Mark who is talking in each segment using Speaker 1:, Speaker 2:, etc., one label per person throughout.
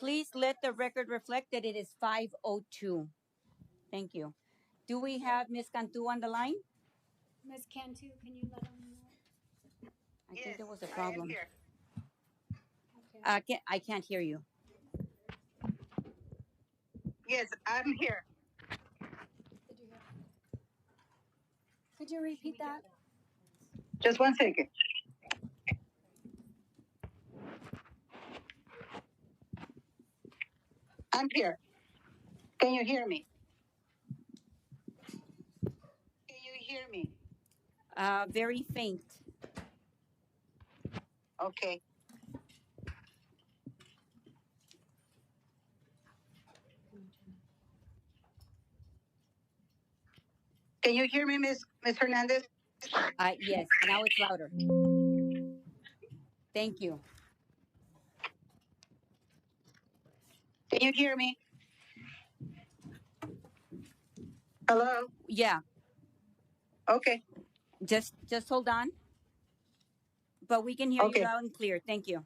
Speaker 1: Please let the record reflect that it is 5:02. Thank you. Do we have Ms. Cantu on the line?
Speaker 2: Ms. Cantu, can you let them know?
Speaker 1: I think there was a
Speaker 3: I am
Speaker 1: problem.
Speaker 3: here.
Speaker 2: Okay.
Speaker 1: I can't hear you.
Speaker 3: Yes, I'm here.
Speaker 2: Could you repeat that?
Speaker 3: Just one second. I'm here. Can you hear me? Can you hear me?
Speaker 1: Very faint.
Speaker 3: Okay. Can you hear me, Miss Hernandez?
Speaker 1: Yes, now it's louder. Thank you.
Speaker 3: Can you hear me? Hello?
Speaker 1: Yeah,
Speaker 3: Okay.
Speaker 1: just hold on. But we can hear you
Speaker 3: Okay.
Speaker 1: loud and clear. Thank you.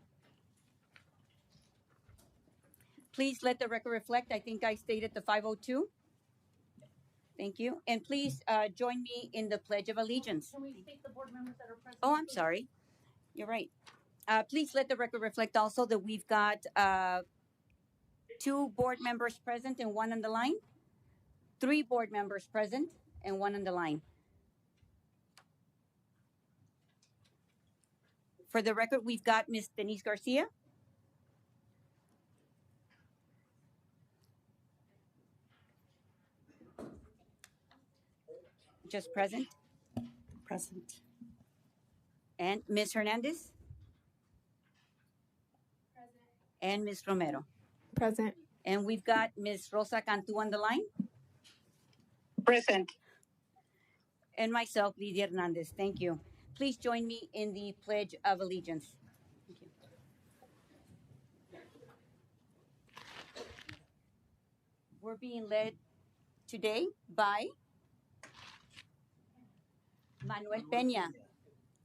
Speaker 1: Please let the record reflect. I think I stated the 5:02. Thank you. And please join me in the Pledge of Allegiance.
Speaker 2: Can we state the board members that are present?
Speaker 1: Oh, I'm sorry. You're right. Please let the record reflect also that we've got 2 board members present and 1 on the line. 3 board members present and 1 on the line. For the record, we've got Ms. Denise Garcia. Just present.
Speaker 4: Present.
Speaker 1: And Ms. Hernandez.
Speaker 2: Present.
Speaker 1: And Ms. Romero.
Speaker 4: Present.
Speaker 1: And we've got Ms. Rosa Cantu on the line.
Speaker 3: Present.
Speaker 1: And myself, Lydia Hernandez. Thank you. Please join me in the Pledge of Allegiance. Thank you. We're being led today by Manuel Peña.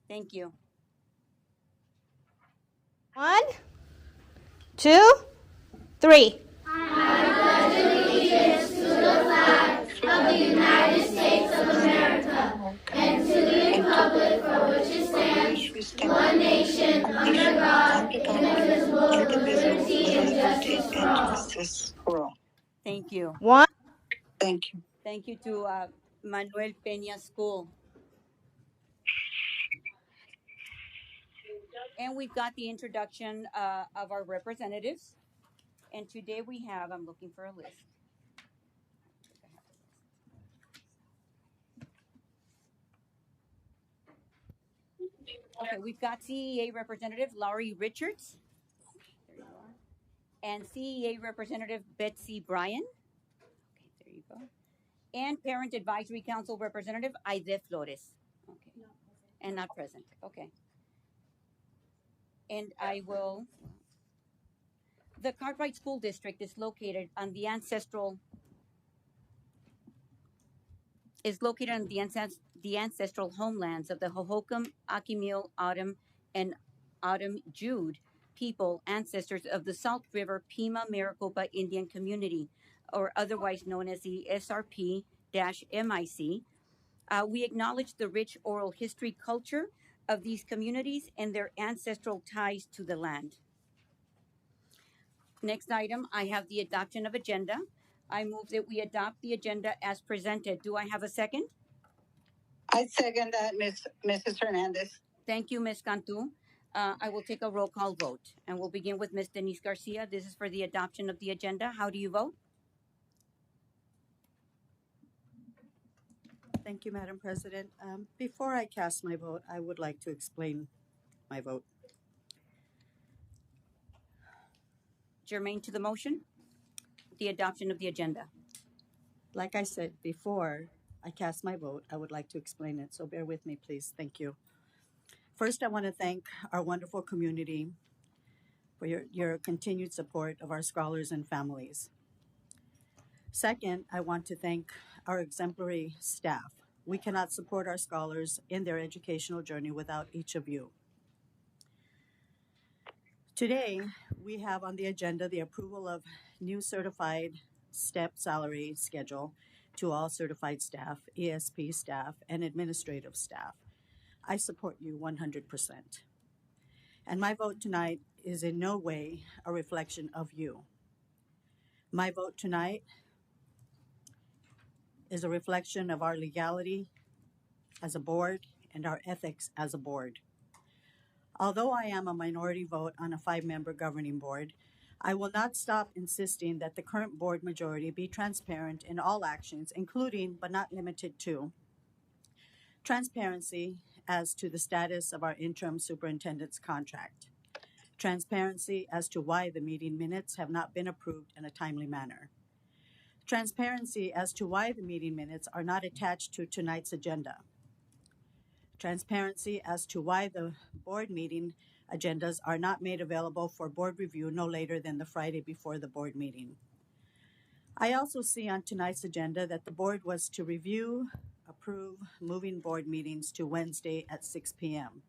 Speaker 1: Thank you.
Speaker 5: 1, 2, 3.
Speaker 1: Thank you.
Speaker 5: 1.
Speaker 3: Thank you.
Speaker 1: Thank you to Manuel Peña School. And we've got the introduction of our representatives. And today we have, I'm looking for a list. Okay, we've got CEA Representative Laurie Richards. There you are. And CEA Representative Betsy Bryan. Okay, there you go. And Parent Advisory Council Representative Aide Flores. Okay. And not present. Okay. And I will. The Cartwright School District is located on the ancestral homelands of the Hohokam, Akimil, Autumn, and Autumn Jude people, ancestors of the Salt River Pima Maricopa Indian Community, or otherwise known as the SRP-MIC. We acknowledge the rich oral history culture of these communities and their ancestral ties to the land. Next item, I have the adoption of agenda. I move that we adopt the agenda as presented. Do I have a second?
Speaker 3: I second that, Mrs. Hernandez.
Speaker 1: Thank you, Ms. Cantu. I will take a roll call vote, and we'll begin with Ms. Denise Garcia. This is for the adoption of the agenda. How do you vote?
Speaker 4: Thank you, Madam President. Before I cast my vote, I would like to explain my vote.
Speaker 1: Germane to the motion, the adoption of the agenda.
Speaker 4: Like I said before I cast my vote, I would like to explain it, so bear with me, please. Thank you. First, I want to thank our wonderful community for your continued support of our scholars and families. Second, I want to thank our exemplary staff. We cannot support our scholars in their educational journey without each of you. Today, we have on the agenda the approval of new certified step salary schedule to all certified staff, ESP staff, and administrative staff. I support you 100%. And my vote tonight is in no way a reflection of you. My vote tonight is a reflection of our legality as a board and our ethics as a board. Although I am a minority vote on a 5-member governing board, I will not stop insisting that the current board majority be transparent in all actions, including but not limited to transparency as to the status of our interim superintendent's contract, transparency as to why the meeting minutes have not been approved in a timely manner, transparency as to why the meeting minutes are not attached to tonight's agenda, transparency as to why the board meeting agendas are not made available for board review no later than the Friday before the board meeting. I also see on tonight's agenda that the board was to review, approve moving board meetings to Wednesday at 6 p.m.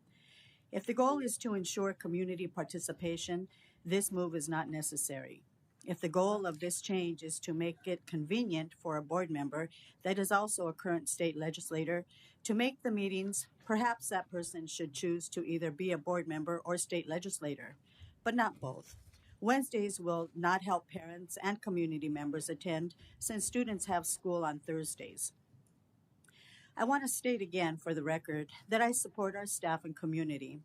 Speaker 4: If the goal is to ensure community participation, this move is not necessary. If the goal of this change is to make it convenient for a board member that is also a current state legislator to make the meetings, perhaps that person should choose to either be a board member or state legislator, but not both. Wednesdays will not help parents and community members attend since students have school on Thursdays. I want to state again for the record that I support our staff and community,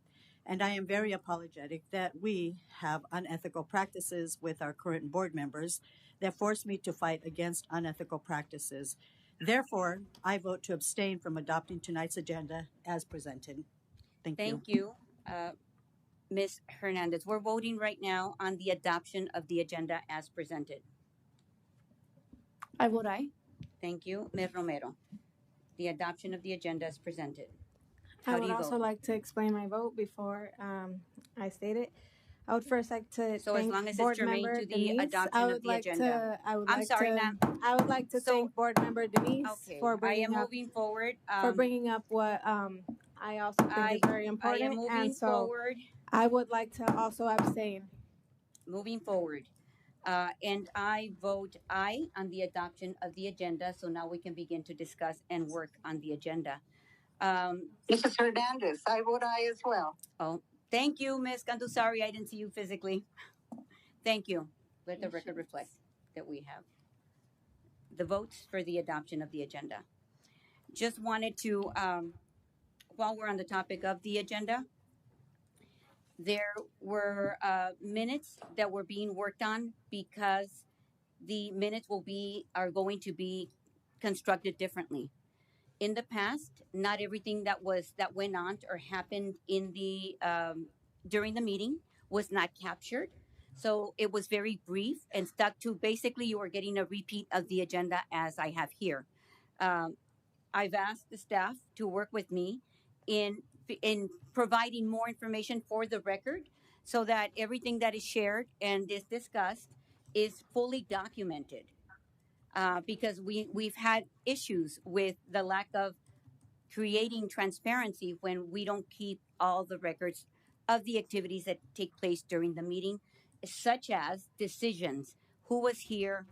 Speaker 4: and I am very apologetic that we have unethical practices with our current board members that force me to fight against unethical practices. Therefore, I vote to abstain from adopting tonight's agenda as presented. Thank you.
Speaker 1: Thank you, Ms. Hernandez. We're voting right now on the adoption of the agenda as presented.
Speaker 6: I vote aye.
Speaker 1: Thank you, Ms. Romero. The adoption of the agenda as presented.
Speaker 6: I
Speaker 1: How do
Speaker 6: would
Speaker 1: you
Speaker 6: also
Speaker 1: vote?
Speaker 6: like to explain my vote before I state it. I would first like to
Speaker 1: So as
Speaker 6: thank
Speaker 1: long as it's
Speaker 6: board
Speaker 1: germane
Speaker 6: member
Speaker 1: to the
Speaker 6: Denise.
Speaker 1: adoption
Speaker 6: I
Speaker 1: of
Speaker 6: would
Speaker 1: the
Speaker 6: like
Speaker 1: agenda.
Speaker 6: to. I would
Speaker 1: I'm
Speaker 6: like
Speaker 1: sorry,
Speaker 6: to.
Speaker 1: ma'am.
Speaker 6: I would like to
Speaker 1: So-
Speaker 6: thank board member Denise
Speaker 1: Okay,
Speaker 6: for
Speaker 1: I am
Speaker 6: bringing up
Speaker 1: moving forward.
Speaker 6: what I also think is very
Speaker 1: I
Speaker 6: important,
Speaker 1: am moving
Speaker 6: and so
Speaker 1: forward.
Speaker 6: I would like to also abstain.
Speaker 1: Moving forward. And I vote aye on the adoption of the agenda. So now we can begin to discuss and work on the agenda.
Speaker 3: Mrs. Hernandez, I vote aye as well.
Speaker 1: Thank you, Ms. Cantu. Sorry, I didn't see you physically. Thank you. Let the record reflect that we have the votes for the adoption of the agenda. Just wanted to, while we're on the topic of the agenda, there were minutes that were being worked on because the minutes are going to be constructed differently. In the past, not everything that went on or happened in the during the meeting was not captured. So it was very brief and stuck to basically you were getting a repeat of the agenda as I have here. I've asked the staff to work with me in providing more information for the record so that everything that is shared and is discussed is fully documented. Because we've had issues with the lack of creating transparency when we don't keep all the records of the activities that take place during the meeting, such as decisions, who was here,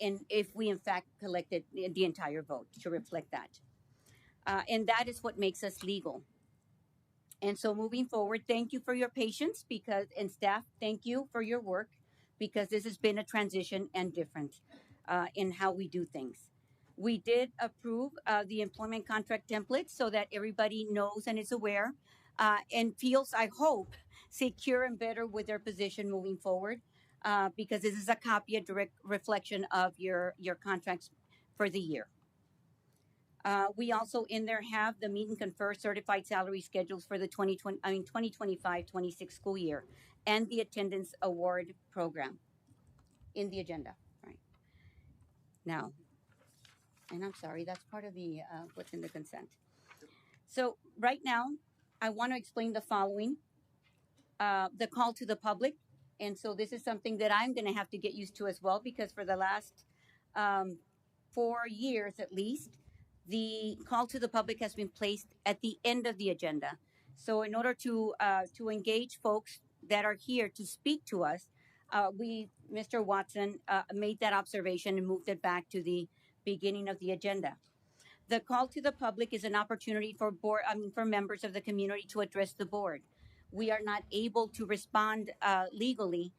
Speaker 1: and if we in fact collected the entire vote to reflect that. And that is what makes us legal. And so moving forward, thank you for your patience and staff, thank you for your work because this has been a transition and different in how we do things. We did approve the employment contract template so that everybody knows and is aware and feels, I hope, secure and better with their position moving forward because this is a copy, a direct reflection of your contracts for the year. We also in there have the meet and confer certified salary schedules for the 2025-26 school year and the attendance award program in the agenda. Right now, and I'm sorry, that's part of the what's in the consent. So right now, I want to explain the following: the call to the public, and so this is something that I'm going to have to get used to as well because for the last 4 years at least, the call to the public has been placed at the end of the agenda. So in order to engage folks that are here to speak to us, Mr. Watson made that observation and moved it back to the beginning of the agenda. The call to the public is an opportunity for for members of the community to address the board. We are not able to respond legally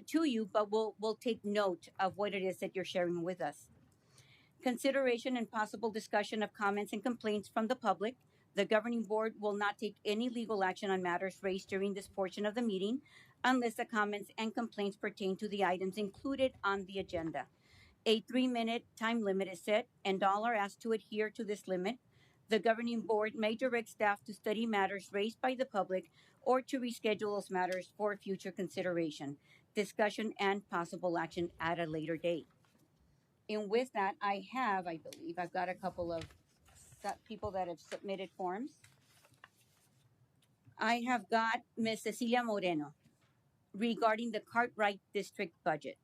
Speaker 1: to you, but we'll take note of what it is that you're sharing with us. Consideration and possible discussion of comments and complaints from the public. The governing board will not take any legal action on matters raised during this portion of the meeting unless the comments and complaints pertain to the items included on the agenda. A 3-minute time limit is set, and all are asked to adhere to this limit. The governing board may direct staff to study matters raised by the public or to reschedule those matters for future consideration, discussion, and possible action at a later date. And with that, I believe, I've got a couple of people that have submitted forms. I have got Ms. Cecilia Moreno regarding the Cartwright District budget.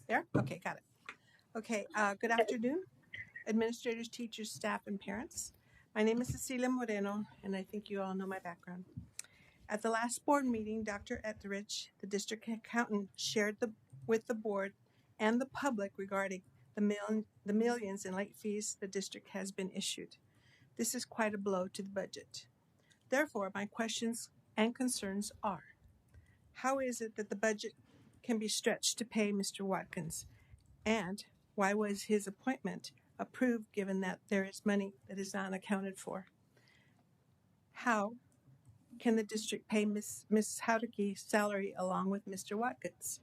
Speaker 7: There? Okay, got it. Okay, good afternoon, administrators, teachers, staff, and parents. My name is Cecilia Moreno, and I think you all know my background. At the last board meeting, Dr. Etheridge, the district accountant, shared with the board and the public regarding the millions in late fees the district has been issued. This is quite a blow to the budget. Therefore, my questions and concerns are, how is it that the budget can be stretched to pay Mr. Watkins? And why was his appointment approved given that there is money that is not accounted for? How can the district pay Ms. Howdicke's salary along with Mr. Watkins,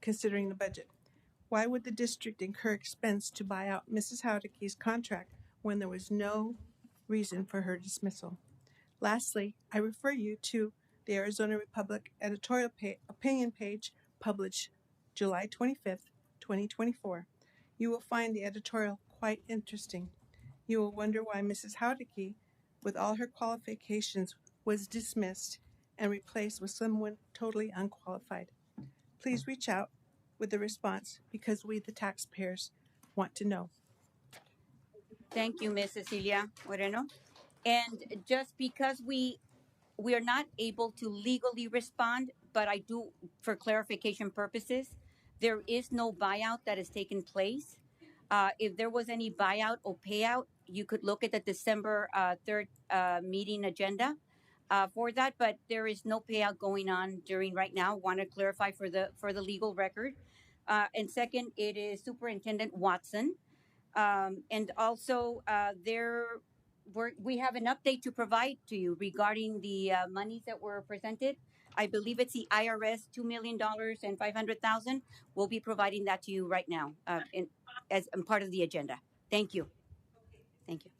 Speaker 7: considering the budget? Why would the district incur expense to buy out Mrs. Howdicke's contract when there was no reason for her dismissal? Lastly, I refer you to the Arizona Republic editorial opinion page published July 25th, 2024. You will find the editorial quite interesting. You will wonder why Mrs. Howdicke, with all her qualifications, was dismissed and replaced with someone totally unqualified. Please reach out with the response because we, the taxpayers, want to know.
Speaker 1: Thank you, Ms. Cecilia Moreno. And just because we are not able to legally respond, but I do, for clarification purposes, there is no buyout that has taken place. If there was any buyout or payout, you could look at the December 3rd meeting agenda for that, but there is no payout going on during right now. Want to clarify for the legal record. And second, it is Superintendent Watson. And also we have an update to provide to you regarding the monies that were presented. I believe it's the IRS $2 million and $500,000. We'll be providing that to you right now as part of the agenda. Thank you. Thank you.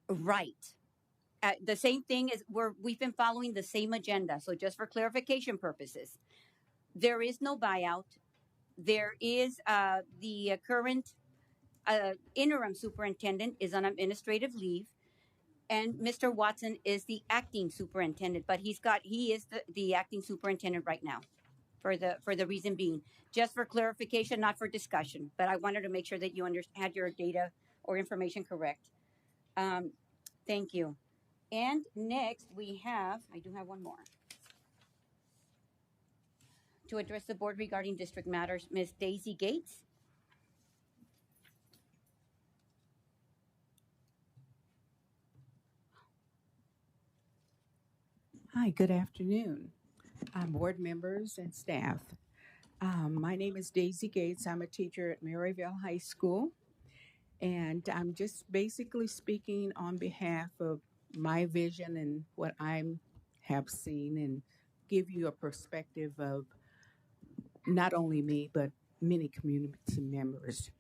Speaker 1: Right. The same thing is we've been following the same agenda. So just for clarification purposes, there is no buyout. There is the current interim superintendent is on administrative leave, and Mr. Watson is the acting superintendent. But he is the acting superintendent right now, for the reason being, just for clarification, not for discussion. But I wanted to make sure that you had your data or information correct. Thank you. And next I do have one more. To address the board regarding district matters, Ms. Daisy Gates.
Speaker 8: Hi, good afternoon, board members and staff. My name is Daisy Gates. I'm a teacher at Maryville High School, and I'm just basically speaking on behalf of my vision and what I have seen and give you a perspective of not only me, but many community members.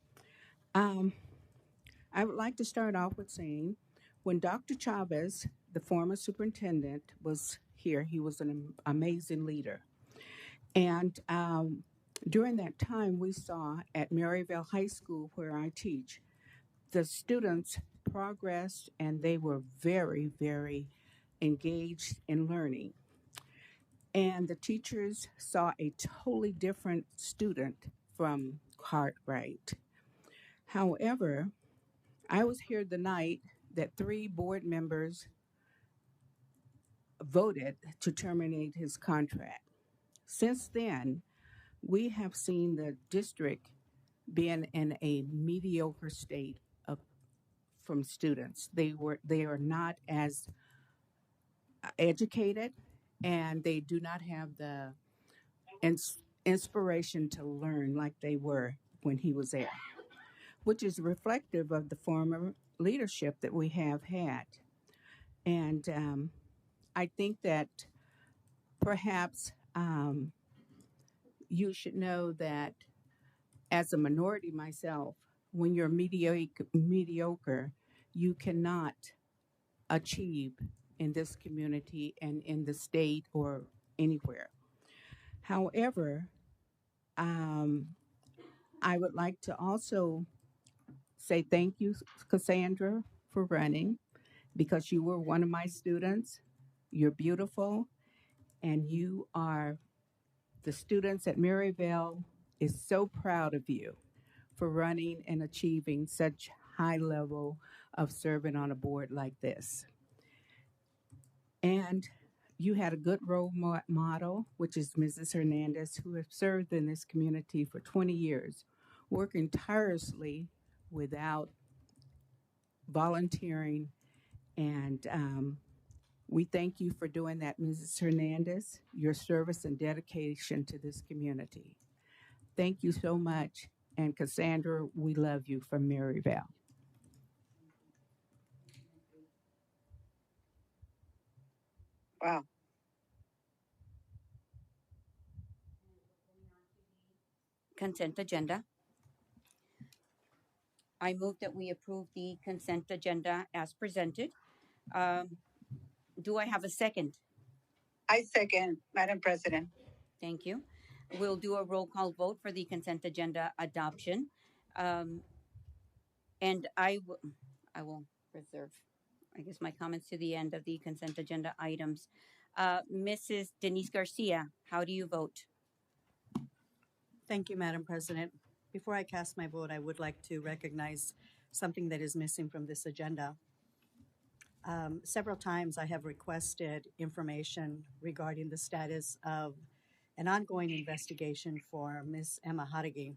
Speaker 8: I would like to start off with saying, when Dr. Chavez, the former superintendent, was here, he was an amazing leader. And During that time, we saw at Maryville High School, where I teach, the students progressed and they were very, very engaged in learning. And the teachers saw a totally different student from Cartwright. However, I was here the night that 3 board members voted to terminate his contract. Since then, we have seen the district being in a mediocre state of from students. They are not as educated, and they do not have the inspiration to learn like they were when he was there, which is reflective of the former leadership that we have had. And I think that perhaps you should know that as a minority myself, when you're mediocre, you cannot achieve in this community and in the state or anywhere. However, I would like to also say thank you, Cassandra, for running because you were one of my students. You're beautiful, and you are the students at Maryville is so proud of you for running and achieving such high level of serving on a board like this. And you had a good role model, which is Mrs. Hernandez, who has served in this community for 20 years, working tirelessly without volunteering. And we thank you for doing that, Mrs. Hernandez, your service and dedication to this community. Thank you so much. And Cassandra, we love you from Maryville.
Speaker 3: Wow.
Speaker 1: Consent agenda. I move that we approve the consent agenda as presented. Do I have a second?
Speaker 3: I second, Madam President.
Speaker 1: Thank you. We'll do a roll call vote for the consent agenda adoption. And I will reserve, I guess, my comments to the end of the consent agenda items. Mrs. Denise Garcia, how do you vote?
Speaker 4: Thank you, Madam President. Before I cast my vote, I would like to recognize something that is missing from this agenda. Several times I have requested information regarding the status of an ongoing investigation for Ms. Emma Hadagi,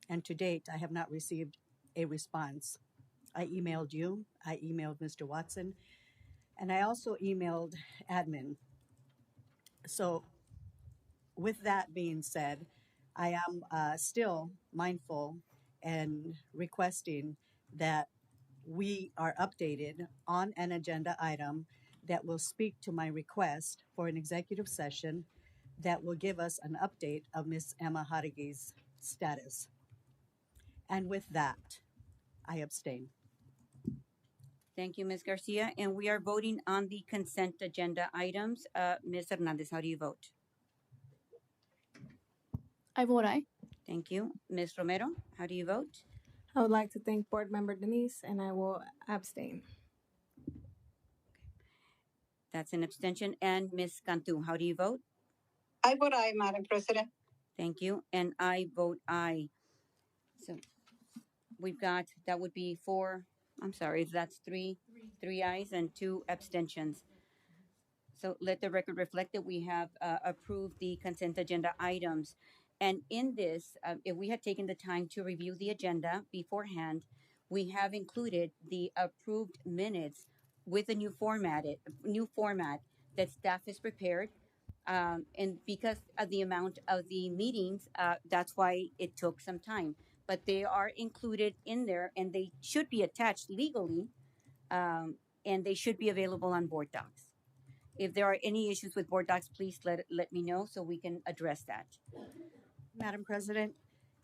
Speaker 4: and to date, I have not received a response. I emailed you, I emailed Mr. Watson, and I also emailed admin. So with that being said, I am still mindful and requesting that we are updated on an agenda item that will speak to my request for an executive session that will give us an update of Ms. Emma Hadagi's status. And with that, I abstain.
Speaker 1: Thank you, Ms. Garcia. And we are voting on the consent agenda items. Ms. Hernandez, how do you vote?
Speaker 6: I vote aye.
Speaker 1: Thank you. Ms. Romero, how do you vote?
Speaker 6: I would like to thank Board Member Denise, and I will abstain.
Speaker 1: That's an abstention. And Ms. Cantu, how do you vote?
Speaker 3: I vote aye, Madam President.
Speaker 1: Thank you. And I vote aye. So we've got, that would be that's three ayes and 2 abstentions. So let the record reflect that we have approved the consent agenda items. And in this, if we had taken the time to review the agenda beforehand, we have included the approved minutes with a new format that staff has prepared. And because of the amount of the meetings, that's why it took some time. But they are included in there, and they should be attached legally, and they should be available on Board Docs. If there are any issues with Board Docs, please let me know so we can address that.
Speaker 4: Madam President,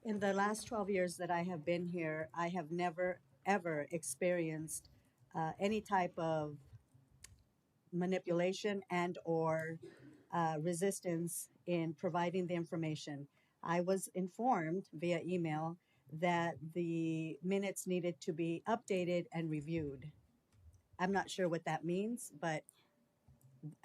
Speaker 4: in the last 12 years that I have been here, I have never, ever experienced any type of manipulation and or resistance in providing the information. I was informed via email that the minutes needed to be updated and reviewed. I'm not sure what that means, but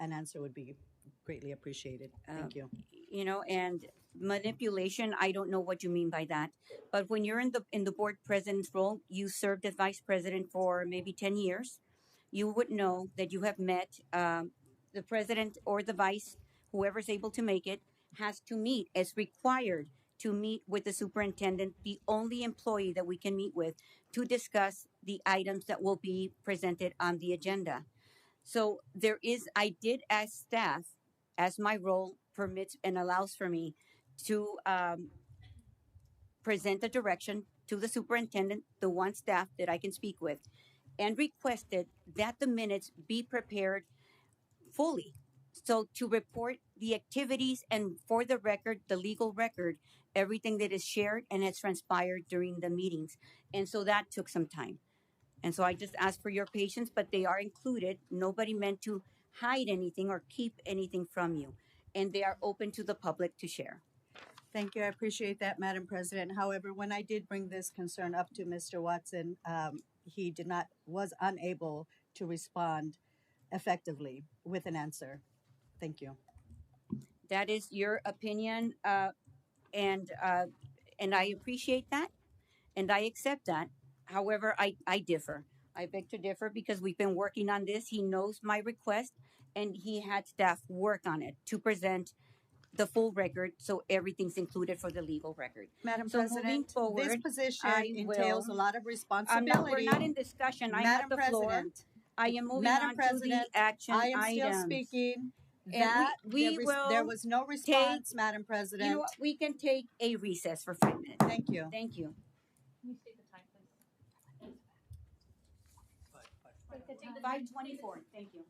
Speaker 4: an answer would be greatly appreciated. Thank you.
Speaker 1: You know, and manipulation, I don't know what you mean by that. But when you're in the board president's role, you served as vice president for maybe 10 years. You would know that you have met the president or the vice, whoever's able to make it, has to meet as required to meet with the superintendent, the only employee that we can meet with, to discuss the items that will be presented on the agenda. So there is, I did as staff, as my role permits and allows for me to present the direction to the superintendent, the one staff that I can speak with, and requested that the minutes be prepared fully. So to report the activities and for the record, the legal record, everything that is shared and has transpired during the meetings. And so that took some time. And so I just ask for your patience, but they are included. Nobody meant to hide anything or keep anything from you. And they are open to the public to share.
Speaker 4: Thank you. I appreciate that, Madam President. However, when I did bring this concern up to Mr. Watson, he was unable to respond effectively with an answer. Thank you.
Speaker 1: That is your opinion, and I appreciate that, and I accept that. However, I differ. I beg to differ because we've been working on this. He knows my request, and he had staff work on it to present the full record, so everything's included for the legal record.
Speaker 4: Madam
Speaker 1: So moving
Speaker 4: President, this
Speaker 1: forward,
Speaker 4: position
Speaker 1: I
Speaker 4: entails
Speaker 1: will-
Speaker 4: a lot of
Speaker 1: We're
Speaker 4: responsibility.
Speaker 1: not in discussion. I have
Speaker 4: Madam
Speaker 1: the floor.
Speaker 4: President,
Speaker 1: I am moving
Speaker 4: Madam
Speaker 1: on
Speaker 4: President,
Speaker 1: to the action
Speaker 4: I am still
Speaker 1: items.
Speaker 4: speaking.
Speaker 1: And
Speaker 4: That
Speaker 1: we
Speaker 4: there
Speaker 1: will
Speaker 4: was no response, Madam President.
Speaker 1: You know what? We can take a recess for 5 minutes.
Speaker 4: Thank you.
Speaker 1: Thank you.
Speaker 2: Take the time.
Speaker 1: 5:24. Thank you.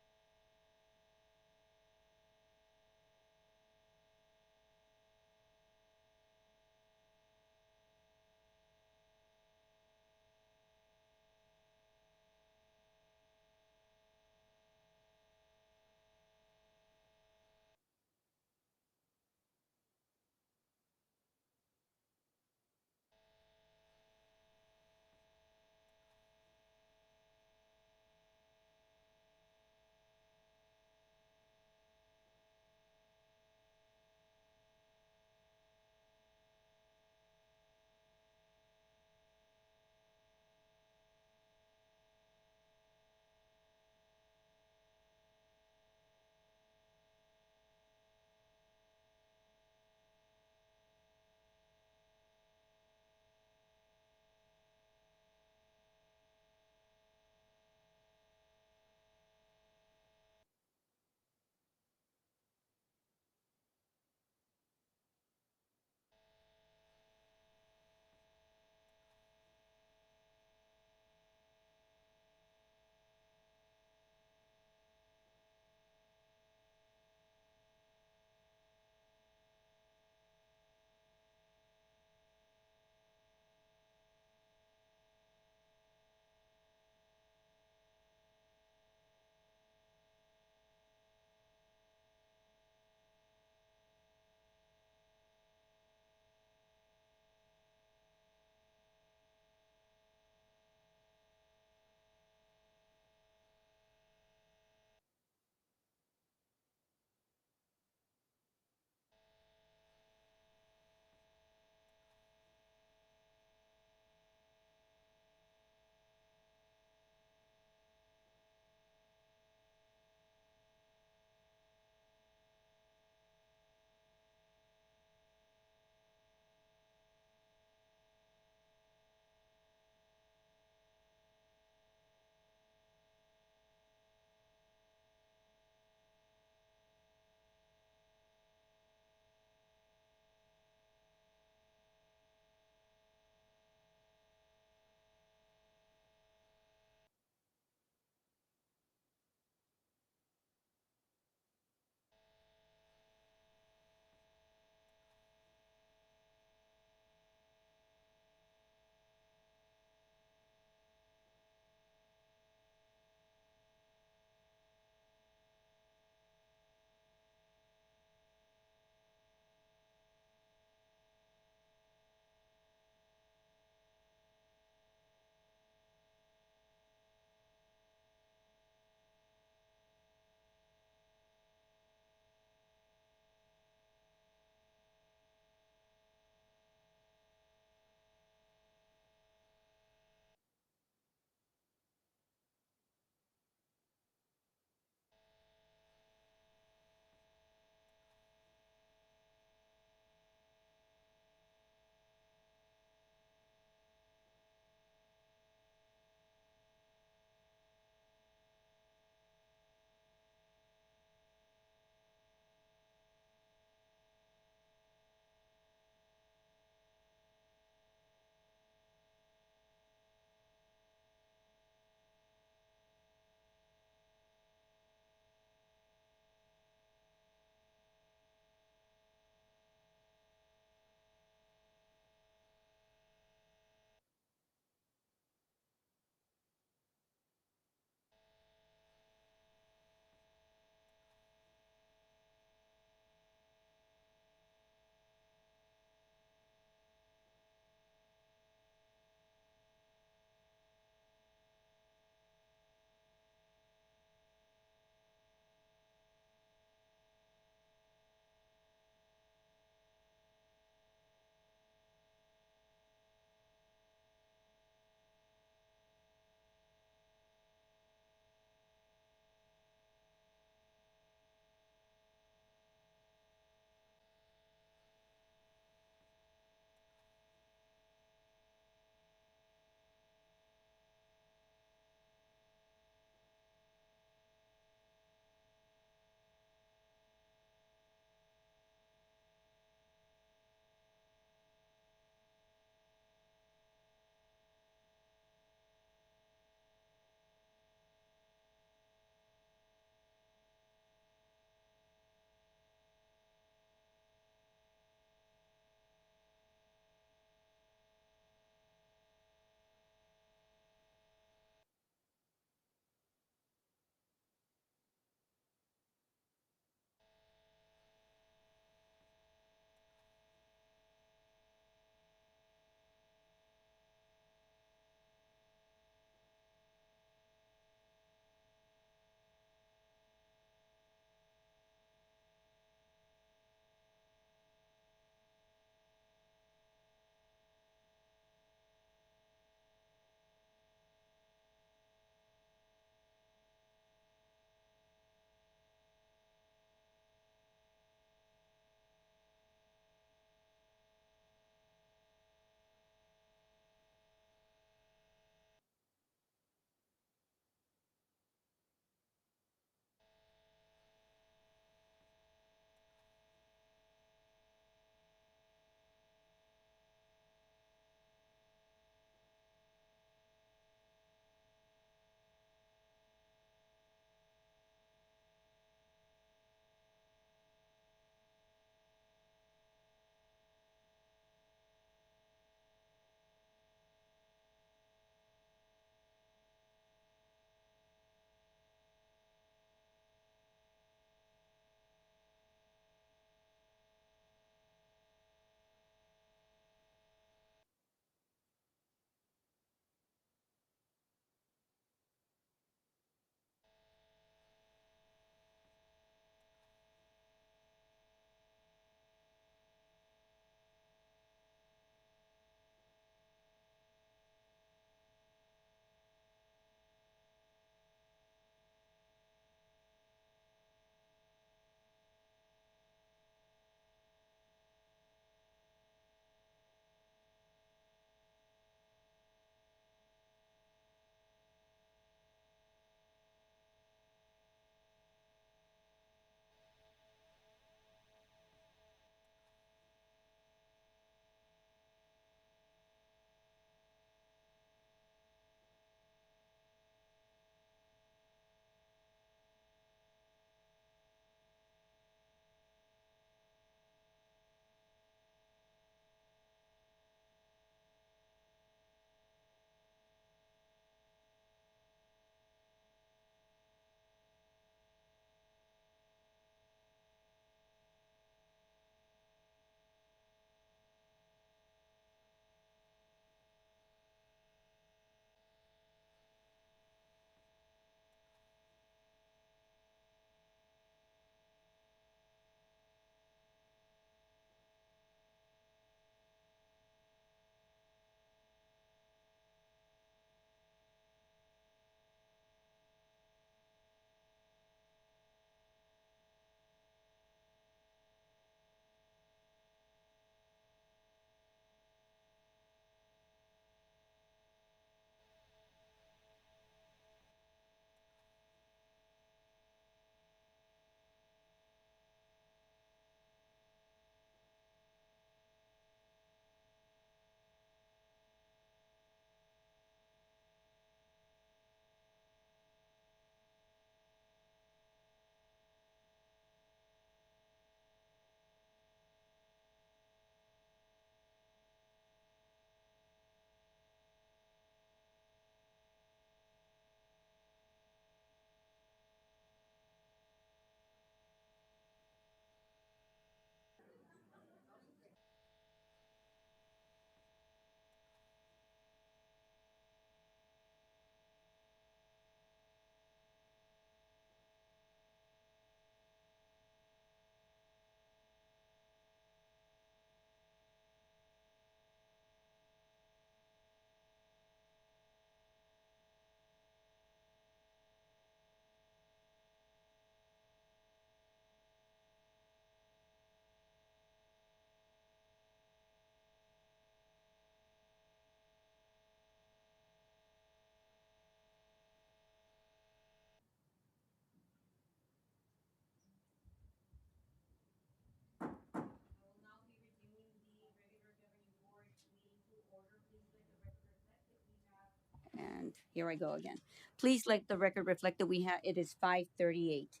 Speaker 1: here I go again. Please let the record reflect that it is 5:38.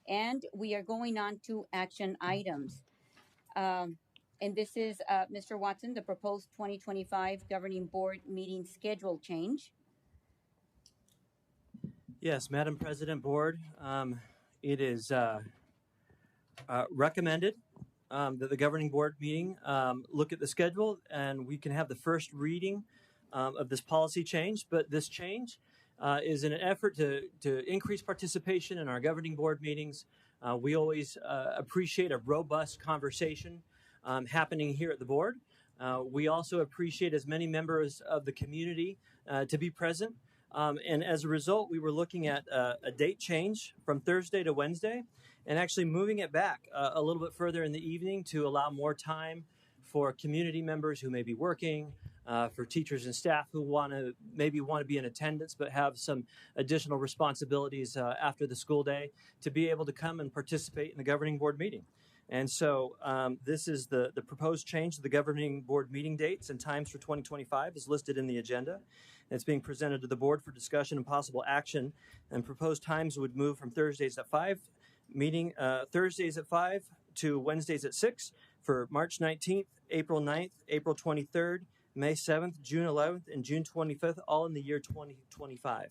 Speaker 1: And we are going on to action items. And this is, Mr. Watson, the proposed 2025 governing board meeting schedule change.
Speaker 9: Yes, Madam President, Board, it is recommended that the governing board meeting look at the schedule and we can have the first reading of this policy change. But this change is in an effort to increase participation in our governing board meetings. We always appreciate a robust conversation happening here at the board. We also appreciate as many members of the community to be present. And as a result, we were looking at a date change from Thursday to Wednesday and actually moving it back a little bit further in the evening to allow more time for community members who may be working, for teachers and staff who maybe want to be in attendance but have some additional responsibilities after the school day to be able to come and participate in the governing board meeting. And so this is the proposed change to the governing board meeting dates and times for 2025 is listed in the agenda. It's being presented to the board for discussion and possible action. And proposed times would move from Thursdays at 5 to Wednesdays at 6 for March 19th, April 9th, April 23rd, May 7th, June 11th, and June 25th, all in the year 2025.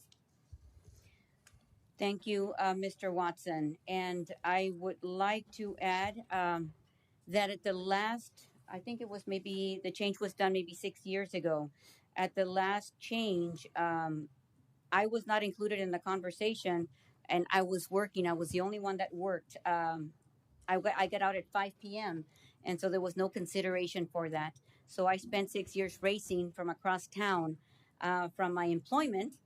Speaker 1: Thank you, Mr. Watson. And I would like to add that at the last, I think it was maybe, the change was done maybe 6 years ago. At the last change, I was not included in the conversation and I was working. I was the only one that worked. I got out at 5 p.m. and so there was no consideration for that. So I spent 6 years racing from across town from my employment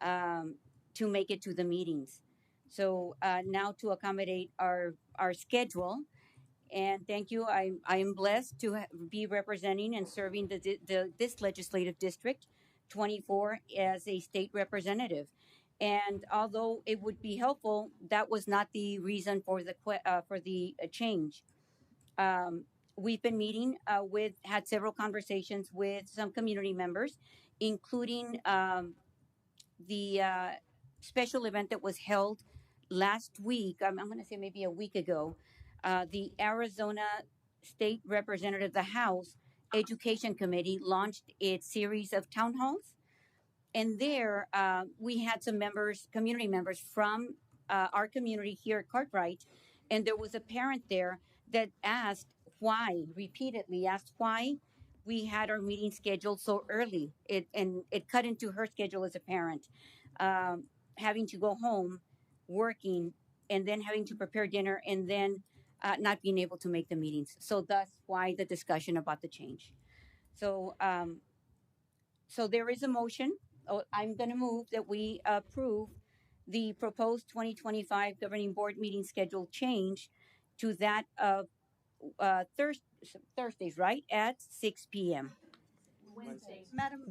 Speaker 1: to make it to the meetings. So now to accommodate our schedule, and thank you, I am blessed to be representing and serving this legislative district 24 as a state representative. And although it would be helpful, that was not the reason for the change. We've been meeting had several conversations with some community members, including the special event that was held last week. I'm going to say maybe a week ago. The Arizona State Representative, the House Education Committee, launched its series of town halls. And there we had some community members from our community here at Cartwright. And there was a parent there that repeatedly asked why we had our meeting scheduled so early. It cut into her schedule as a parent, having to go home, working, and then having to prepare dinner, and then not being able to make the meetings. So that's why the discussion about the change. So there is a motion. I'm going to move that we approve the proposed 2025 governing board meeting schedule change to that of Thursdays, right, at 6 p.m. Wednesdays
Speaker 4: Madam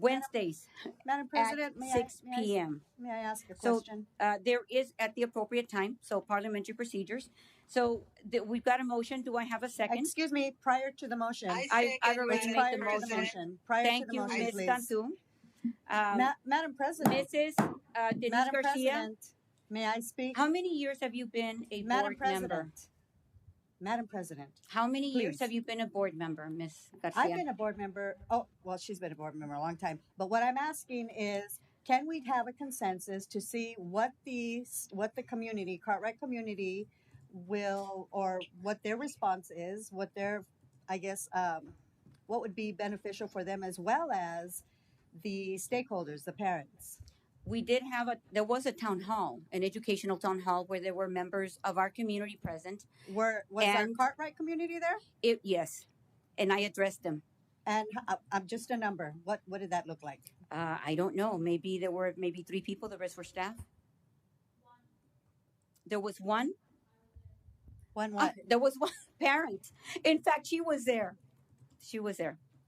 Speaker 1: at
Speaker 4: President,
Speaker 1: 6 p.m.
Speaker 4: may I ask a
Speaker 1: So
Speaker 4: question?
Speaker 1: there is at the appropriate time, so parliamentary procedures. So we've got a motion. Do I have a second?
Speaker 4: Excuse me, prior to the motion.
Speaker 1: I've already
Speaker 4: It's
Speaker 1: made the
Speaker 4: prior to the
Speaker 1: motion.
Speaker 4: motion. Prior
Speaker 1: Thank
Speaker 4: to the
Speaker 1: you,
Speaker 4: motion,
Speaker 1: Ms.
Speaker 4: please.
Speaker 1: Cantu.
Speaker 4: Madam President.
Speaker 1: Mrs. Denise
Speaker 4: Madam
Speaker 1: Garcia,
Speaker 4: President, may I speak?
Speaker 1: how many years have you been a
Speaker 4: Madam
Speaker 1: board member?
Speaker 4: President. Madam President.
Speaker 1: How many years
Speaker 4: Please.
Speaker 1: have you been a board member, Ms. Garcia?
Speaker 4: I've been a board member. Oh, well, she's been a board member a long time. But what I'm asking is, can we have a consensus to see what the community, Cartwright community, will, or what their response is, what their, I guess, what would be beneficial for them as well as the stakeholders, the parents.
Speaker 1: We did have there was a town hall, an educational town hall where there were members of our community present.
Speaker 4: Was our
Speaker 1: And-
Speaker 4: Cartwright community there?
Speaker 1: Yes, and I addressed them.
Speaker 4: And I'm just a number. What did that look like?
Speaker 1: I don't know. Maybe there were 3 people. The rest were staff. There was one.
Speaker 4: One what?
Speaker 1: There was one parent. In fact, she was there.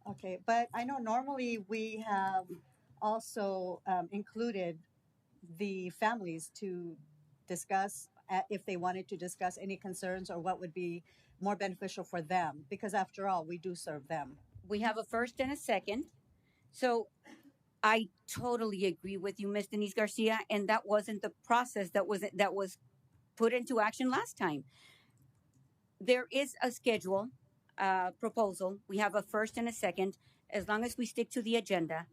Speaker 4: Okay, but I know normally we have also included the families to discuss if they wanted to discuss any concerns or what would be more beneficial for them, because after all, we do serve them.
Speaker 1: We have a first and a second. So I totally agree with you, Ms. Denise Garcia, and that wasn't the process that was put into action last time. There is a schedule proposal. We have a first and a second. As long as we stick to the agenda,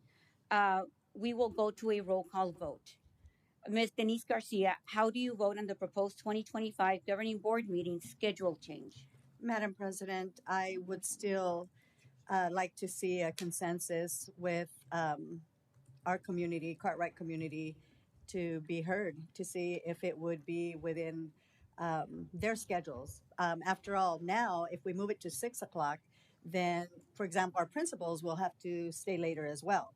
Speaker 1: uh, we will go to a roll call vote. Ms. Denise Garcia, how do you vote on the proposed 2025 governing board meeting schedule change?
Speaker 4: Madam President, I would still like to see a consensus with our community, Cartwright community, to be heard, to see if it would be within their schedules. After all, now, if we move it to 6 o'clock, then, for example, our principals will have to stay later as well.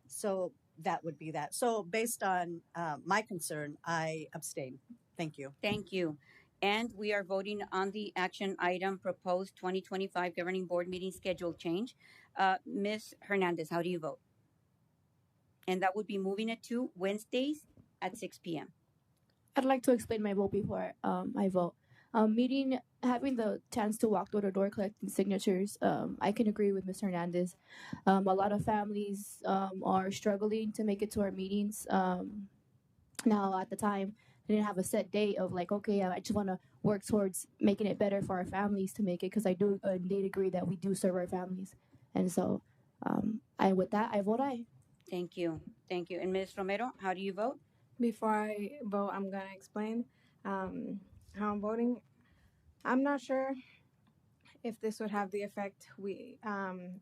Speaker 4: So that would be that. So based on my concern, I abstain. Thank you.
Speaker 1: Thank you. And we are voting on the action item proposed 2025 governing board meeting schedule change. Ms. Hernandez, how do you vote? And that would be moving it to Wednesdays at 6 p.m.
Speaker 10: I'd like to explain my vote before I vote. Having the chance to walk door to door collecting signatures, I can agree with Ms. Hernandez. A lot of families are struggling to make it to our meetings. Now, at the time, they didn't have a set date of like, okay, I just want to work towards making it better for our families to make it, because I do indeed agree that we do serve our families. And so, with that, I vote aye.
Speaker 1: Thank you. Thank you. And Ms. Romero, how do you vote?
Speaker 6: Before I vote, I'm going to explain how I'm voting. I'm not sure if this would have the effect we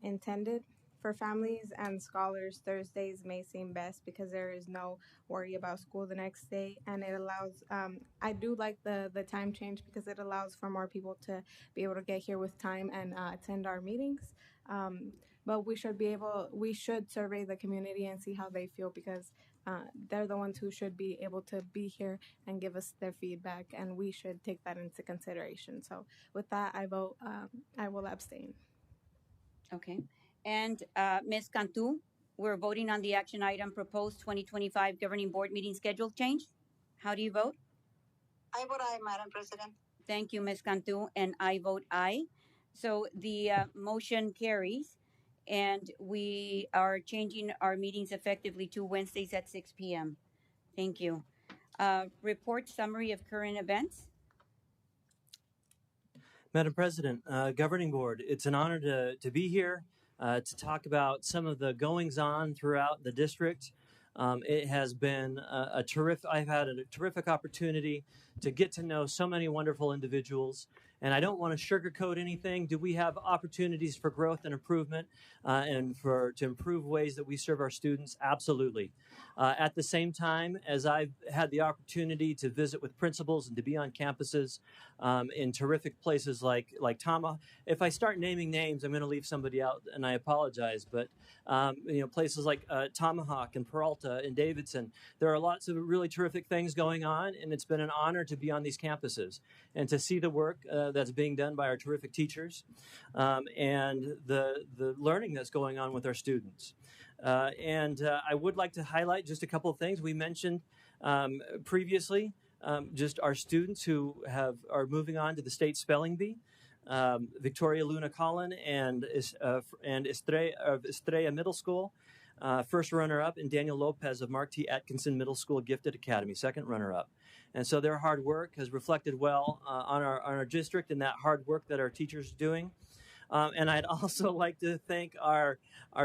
Speaker 6: intended. For families and scholars, Thursdays may seem best because there is no worry about school the next day, and it allows. I do like the time change because it allows for more people to be able to get here with time and attend our meetings. But we should survey the community and see how they feel, because they're the ones who should be able to be here and give us their feedback, and we should take that into consideration. So with that, I vote. I will abstain.
Speaker 1: Okay. And Ms. Cantu, we're voting on the action item proposed 2025 governing board meeting schedule change. How do you vote?
Speaker 3: I vote aye, Madam President.
Speaker 1: Thank you, Ms. Cantu, and I vote aye. So the motion carries, and we are changing our meetings effectively to Wednesdays at 6 p.m. Thank you. Report summary of current events.
Speaker 9: Madam President, Governing Board, it's an honor to be here to talk about some of the goings-on throughout the district. It has been I've had a terrific opportunity to get to know so many wonderful individuals, and I don't want to sugarcoat anything. Do we have opportunities for growth and improvement and to improve ways that we serve our students? Absolutely. At the same time, as I've had the opportunity to visit with principals and to be on campuses in terrific places like Tomahawk. If I start naming names, I'm going to leave somebody out, and I apologize. But places like Tomahawk and Peralta and Davidson, there are lots of really terrific things going on, and it's been an honor to be on these campuses and to see the work that's being done by our terrific teachers and the learning that's going on with our students. I would like to highlight just a couple of things we mentioned previously. Just our students who are moving on to the state spelling bee. Victoria Luna Collin and Estrella Middle School, first runner-up, and Daniel Lopez of Mark T. Atkinson Middle School Gifted Academy, second runner-up. And so their hard work has reflected well on our district and that hard work that our teachers are doing. And I'd also like to thank our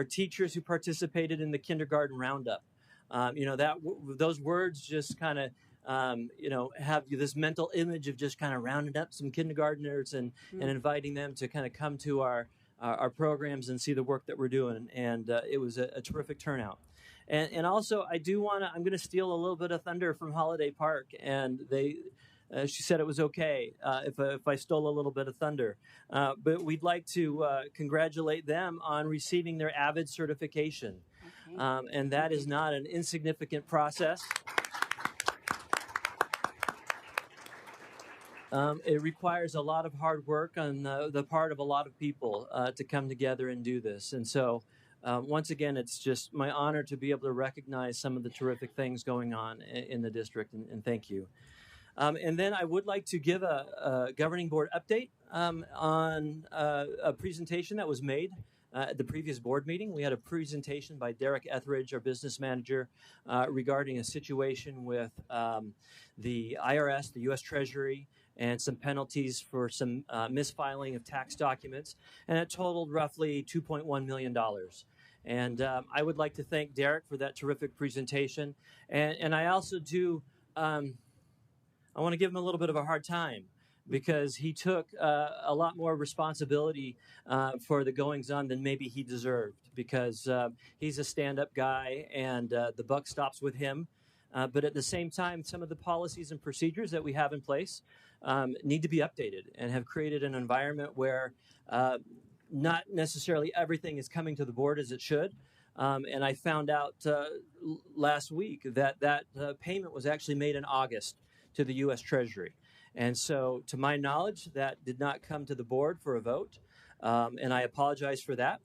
Speaker 9: teachers who participated in the kindergarten roundup. Those words just kind of have this mental image of just kind of rounding up some kindergartners and inviting them to kind of come to our programs and see the work that we're doing. And it was a terrific turnout. And also, I'm going to steal a little bit of thunder from Holiday Park. And she said it was okay if I stole a little bit of thunder. But we'd like to congratulate them on receiving their AVID certification. Okay. And that is not an insignificant process. It requires a lot of hard work on the part of a lot of people to come together and do this. And so, once again, it's just my honor to be able to recognize some of the terrific things going on in the district, and thank you. And then I would like to give a governing board update on a presentation that was made at the previous board meeting, we had a presentation by Derek Etheridge, our business manager, regarding a situation with the IRS, the U.S. Treasury, and some penalties for some misfiling of tax documents, and it totaled roughly $2.1 million. And I would like to thank Derek for that terrific presentation. And I also do, I want to give him a little bit of a hard time because he took a lot more responsibility for the goings-on than maybe he deserved, because he's a stand-up guy and the buck stops with him. But at the same time, some of the policies and procedures that we have in place need to be updated and have created an environment where not necessarily everything is coming to the board as it should. And I found out last week that payment was actually made in August to the U.S. Treasury. And so, to my knowledge, that did not come to the board for a vote. And I apologize for that,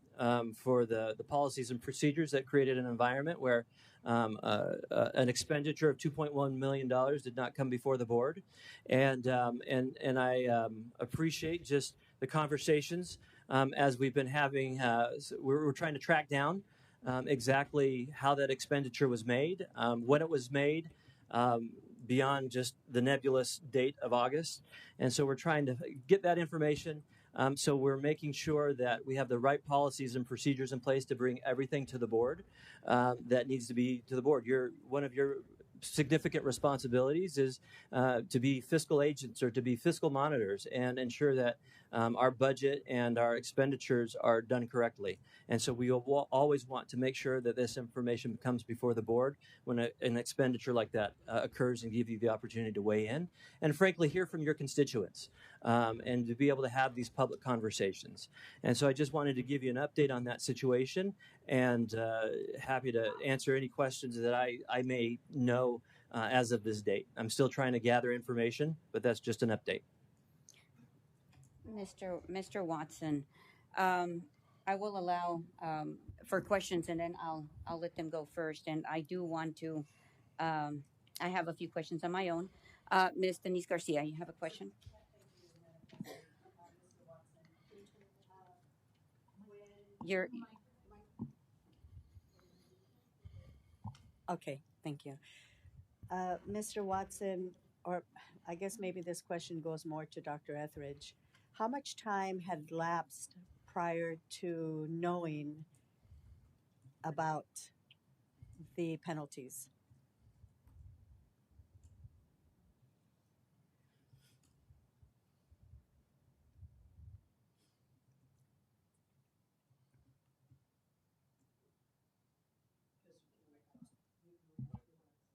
Speaker 9: for the policies and procedures that created an environment where an expenditure of $2.1 million did not come before the board. And I appreciate just the conversations as we've been having. We're trying to track down exactly how that expenditure was made, when it was made, beyond just the nebulous date of August. And so we're trying to get that information. So we're making sure that we have the right policies and procedures in place to bring everything to the board that needs to be to the board. One of your significant responsibilities is to be fiscal agents or to be fiscal monitors and ensure that our budget and our expenditures are done correctly. And so we will always want to make sure that this information comes before the board when an expenditure like that occurs, and give you the opportunity to weigh in and frankly hear from your constituents and to be able to have these public conversations. And so I just wanted to give you an update on that situation, and happy to answer any questions that I may know as of this date. I'm still trying to gather information, but that's just an update.
Speaker 1: Mr. Watson, I will allow for questions, and then I'll let them go first. And I do want to. I have a few questions on my own. Ms. Denise Garcia, you have a question? You're
Speaker 4: Okay, thank you. Mr. Watson, or I guess maybe this question goes more to Dr. Etheridge. How much time had lapsed prior to knowing about the penalties?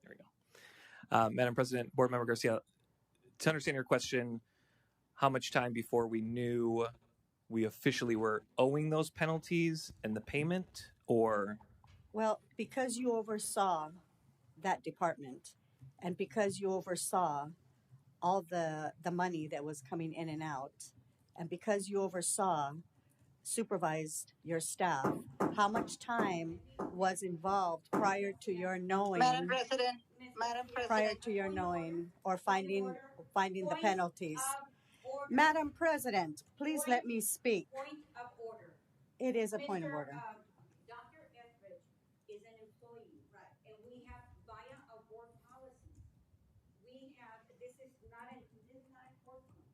Speaker 11: There we go. Madam President, Board Member Garcia, to understand your question, how much time before we knew we officially were owing those penalties and the payment, or?
Speaker 4: Well, because you oversaw that department, and because you oversaw all the money that was coming in and out, and because you supervised your staff, how much time was involved prior to your knowing?
Speaker 3: Madam President,
Speaker 4: Prior to your knowing or finding the penalties. Madam President, please let me speak.
Speaker 1: Point of order.
Speaker 4: It is a point of order.
Speaker 1: Dr. Etheridge is an employee, right? And we have via our board policies. We have this is not a courtroom.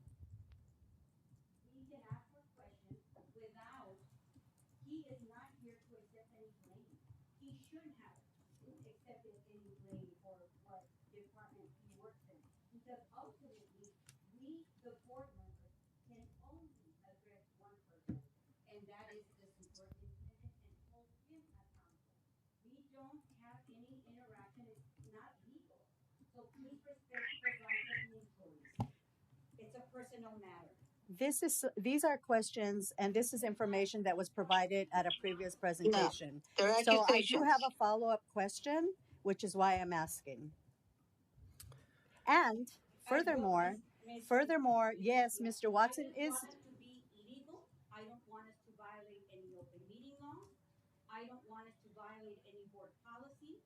Speaker 1: We can ask for questions without. He is not here to accept any blame. He should have accepted any blame for what department he works in, because ultimately we, the board members, can only address one person, and that is the superintendent, and hold him accountable. We don't have any interaction. It's not legal. So please respect the rights of the employees. It's a personal matter.
Speaker 4: These are questions, and this is information that was provided at a previous presentation.
Speaker 3: they're
Speaker 4: So I
Speaker 3: accusations.
Speaker 4: do have a follow-up question, which is why I'm asking. And furthermore, yes, Mr. Watson is.
Speaker 1: I don't want it to be illegal. I don't want us to violate any open meeting law. I don't want us to violate any board policy.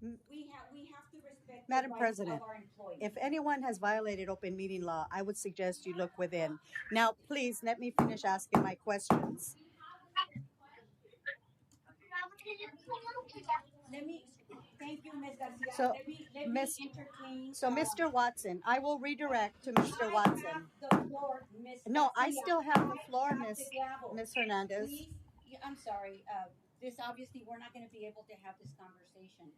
Speaker 1: We have to respect
Speaker 4: Madam
Speaker 1: the rights
Speaker 4: President,
Speaker 1: of our employees.
Speaker 4: if anyone has violated open meeting law, I would suggest you look within. Now, please let me finish asking my questions.
Speaker 1: Let me, thank you, Ms. Garcia.
Speaker 4: So,
Speaker 1: Let me
Speaker 4: Miss,
Speaker 1: entertain.
Speaker 4: so Mr. Watson, I will redirect to Mr.
Speaker 1: I
Speaker 4: Watson.
Speaker 1: have the floor, Ms.
Speaker 4: No, I
Speaker 1: Garcia.
Speaker 4: still have the floor,
Speaker 1: have
Speaker 4: Miss
Speaker 1: the gavel.
Speaker 4: Miss Hernandez.
Speaker 1: Please, I'm sorry. This obviously we're not going to be able to have this conversation.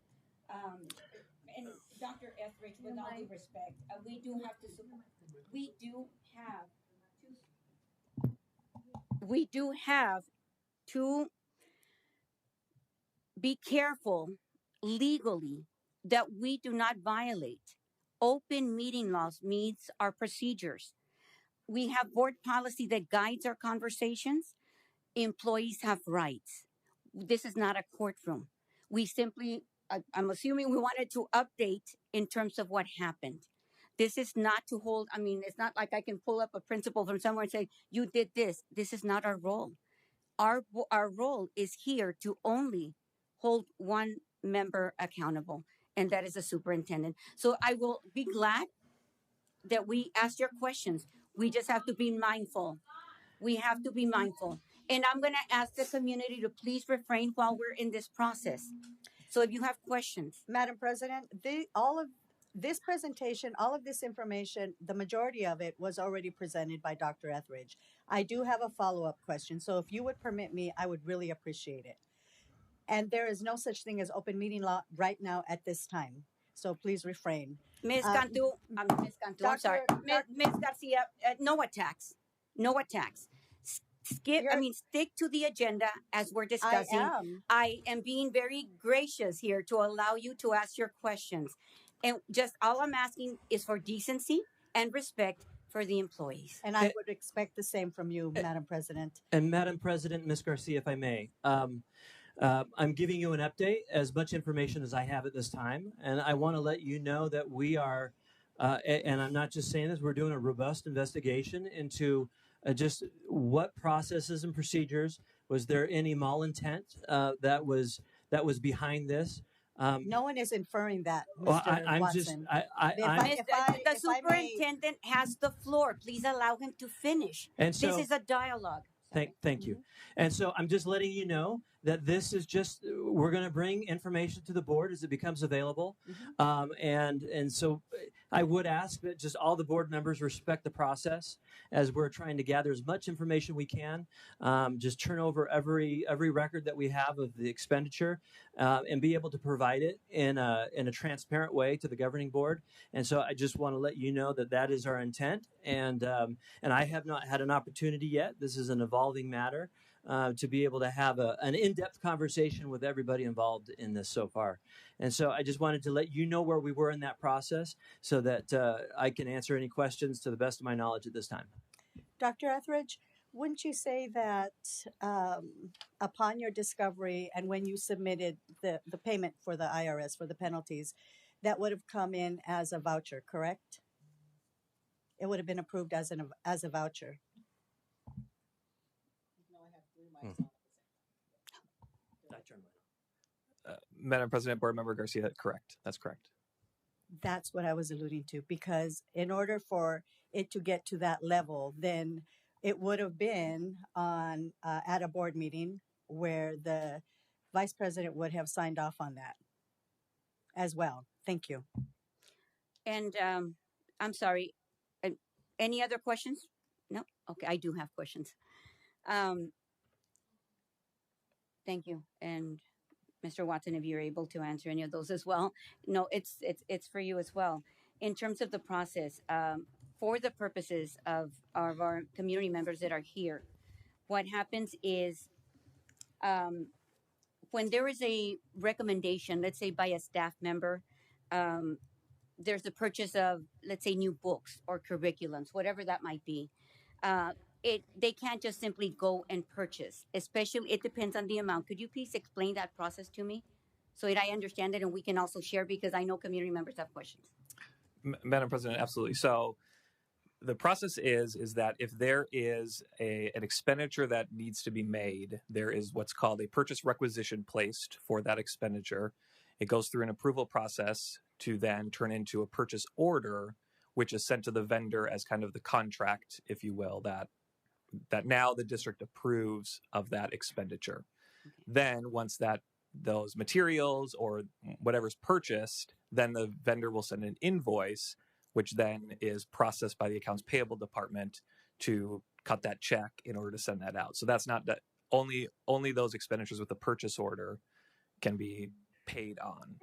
Speaker 1: And Dr. Etheridge, with all due respect, we do have to support. We do have to be careful legally that we do not violate open meeting laws meets our procedures. We have board policy that guides our conversations. Employees have rights. This is not a courtroom. We simply, I'm assuming we wanted to update in terms of what happened. This is not to hold, I mean, it's not like I can pull up a principle from somewhere and say, you did this. This is not our role. Our role is here to only hold one member accountable, and that is the superintendent. So I will be glad that we asked your questions. We just have to be mindful. We have to be mindful. And I'm going to ask the community to please refrain while we're in this process. So if you have questions.
Speaker 4: Madam President, all of this presentation, all of this information, the majority of it was already presented by Dr. Etheridge. I do have a follow-up question. So if you would permit me, I would really appreciate it. And there is no such thing as open meeting law right now at this time. So please refrain.
Speaker 1: Ms. Cantu, I'm sorry. Ms. Garcia, no attacks. No attacks. Stick to the agenda as we're discussing. I am being very gracious here to allow you to ask your questions. And just all I'm asking is for decency and respect for the employees.
Speaker 4: And I would expect the same from you, Madam President.
Speaker 9: And Madam President, Ms. Garcia, if I may, I'm giving you an update, as much information as I have at this time. And I want to let you know that we are, and I'm not just saying this, we're doing a robust investigation into just what processes and procedures. Was there any malintent that was behind this?
Speaker 4: No one is inferring that, Mr.
Speaker 9: Well, I'm
Speaker 4: Watson.
Speaker 1: The superintendent has the floor. Please allow him to finish.
Speaker 9: And so,
Speaker 1: this is a dialogue.
Speaker 9: Thank you. And so I'm just letting you know that this is just, we're going to bring information to the board as it becomes available. And so I would ask that just all the board members respect the process as we're trying to gather as much information we can. Just turn over every record that we have of the expenditure and be able to provide it in a transparent way to the governing board. And so I just want to let you know that that is our intent. And I have not had an opportunity yet. This is an evolving matter. To be able to have an in-depth conversation with everybody involved in this so far. And so I just wanted to let you know where we were in that process so that I can answer any questions to the best of my knowledge at this time.
Speaker 4: Dr. Etheridge, wouldn't you say that upon your discovery and when you submitted the payment for the IRS for the penalties, that would have come in as a voucher, correct? It would have been approved as a voucher.
Speaker 11: Madam President, Board Member Garcia, correct. That's correct.
Speaker 4: That's what I was alluding to, because in order for it to get to that level, then it would have been on at a board meeting where the vice president would have signed off on that as well. Thank you.
Speaker 1: And I'm sorry. Any other questions? No? Okay, I do have questions. Thank you. And Mr. Watson, if you're able to answer any of those as well. No, it's for you as well. In terms of the process, for the purposes of our community members that are here, what happens is when there is a recommendation, let's say by a staff member, there's the purchase of, let's say, new books or curriculums, whatever that might be. They can't just simply go and purchase, especially it depends on the amount. Could you please explain that process to me so that I understand it and we can also share, because I know community members have questions.
Speaker 11: Madam President, absolutely. So the process is that if there is an expenditure that needs to be made, there is what's called a purchase requisition placed for that expenditure. It goes through an approval process to then turn into a purchase order, which is sent to the vendor as kind of the contract, if you will, that now the district approves of that expenditure. Then once those materials or whatever's purchased, then the vendor will send an invoice, which then is processed by the accounts payable department to cut that check in order to send that out. So that's not that only those expenditures with the purchase order can be paid on.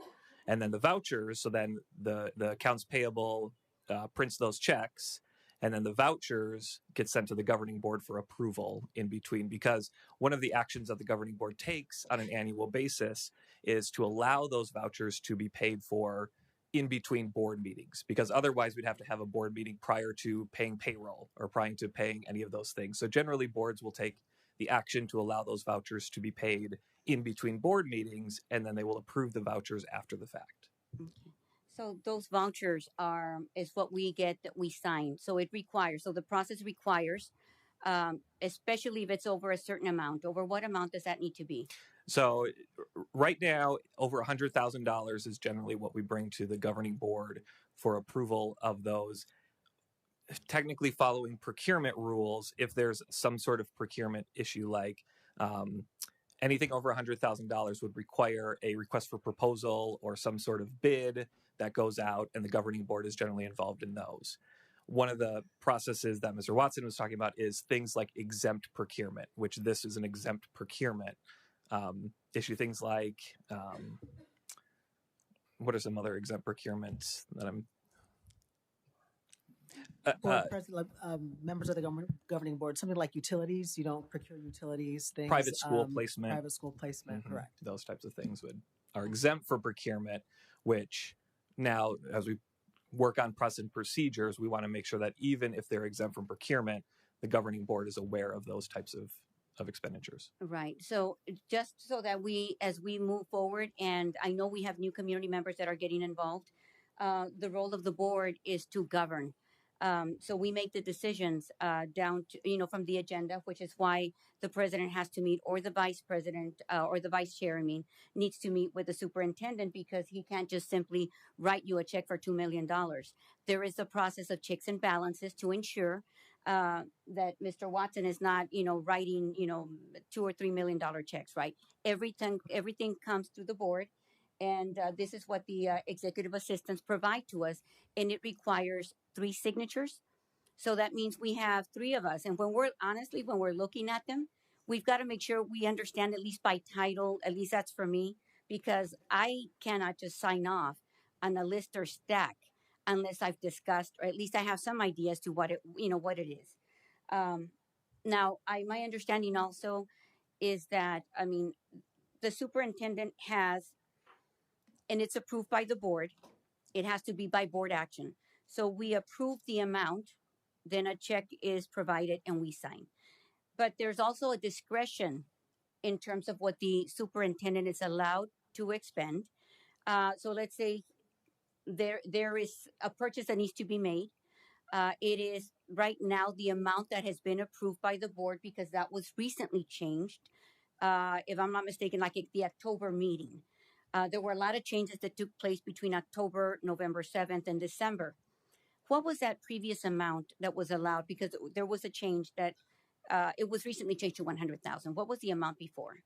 Speaker 11: And then the vouchers, so then the accounts payable prints those checks, and then the vouchers get sent to the governing board for approval in between, because one of the actions that the governing board takes on an annual basis is to allow those vouchers to be paid for in between board meetings, because otherwise we'd have to have a board meeting prior to paying payroll or prior to paying any of those things. So generally boards will take the action to allow those vouchers to be paid in between board meetings, and then they will approve the vouchers after the fact.
Speaker 1: Okay. So those vouchers is what we get that we sign. So it requires, so the process requires, especially if it's over a certain amount. Over what amount does that need to be?
Speaker 11: So right now, over $100,000 is generally what we bring to the governing board for approval of those. Technically following procurement rules, if there's some sort of procurement issue, like anything over $100,000 would require a request for proposal or some sort of bid that goes out, and the governing board is generally involved in those. One of the processes that Mr. Watson was talking about is things like exempt procurement, which this is an exempt procurement issue. Things like, what are some other exempt procurements that I'm...
Speaker 12: Board President, members of the governing board, something like utilities, you don't procure utilities, things.
Speaker 11: Private school placement.
Speaker 12: Private school placement, correct.
Speaker 11: Those types of things are exempt for procurement, which now, as we work on precedent procedures, we want to make sure that even if they're exempt from procurement, the governing board is aware of those types of expenditures.
Speaker 1: Right. So just so that as we move forward, and I know we have new community members that are getting involved, the role of the board is to govern. So we make the decisions down to, from the agenda, which is why the president has to meet, or the vice president, or the vice chair, needs to meet with the superintendent, because he can't just simply write you a check for $2 million. There is a process of checks and balances to ensure that Mr. Watson is not, writing, $2 or $3 million checks, right? Everything comes through the board. And this is what the executive assistants provide to us. And it requires 3 signatures. So that means we have 3 of us. And when we're looking at them, we've got to make sure we understand, at least by title, at least that's for me, because I cannot just sign off on a list or stack unless I've discussed, or at least I have some idea as to what it is. Now, my understanding also is that, the superintendent has, and it's approved by the board. It has to be by board action. So we approve the amount, then a check is provided and we sign. But there's also a discretion in terms of what the superintendent is allowed to expend. So let's say there is a purchase that needs to be made. It is right now the amount that has been approved by the board, because that was recently changed. If I'm not mistaken, like at the October meeting. There were a lot of changes that took place between October, November 7th, and December. What was that previous amount that was allowed? Because there was a change that it was recently changed to 100,000. What was the amount before?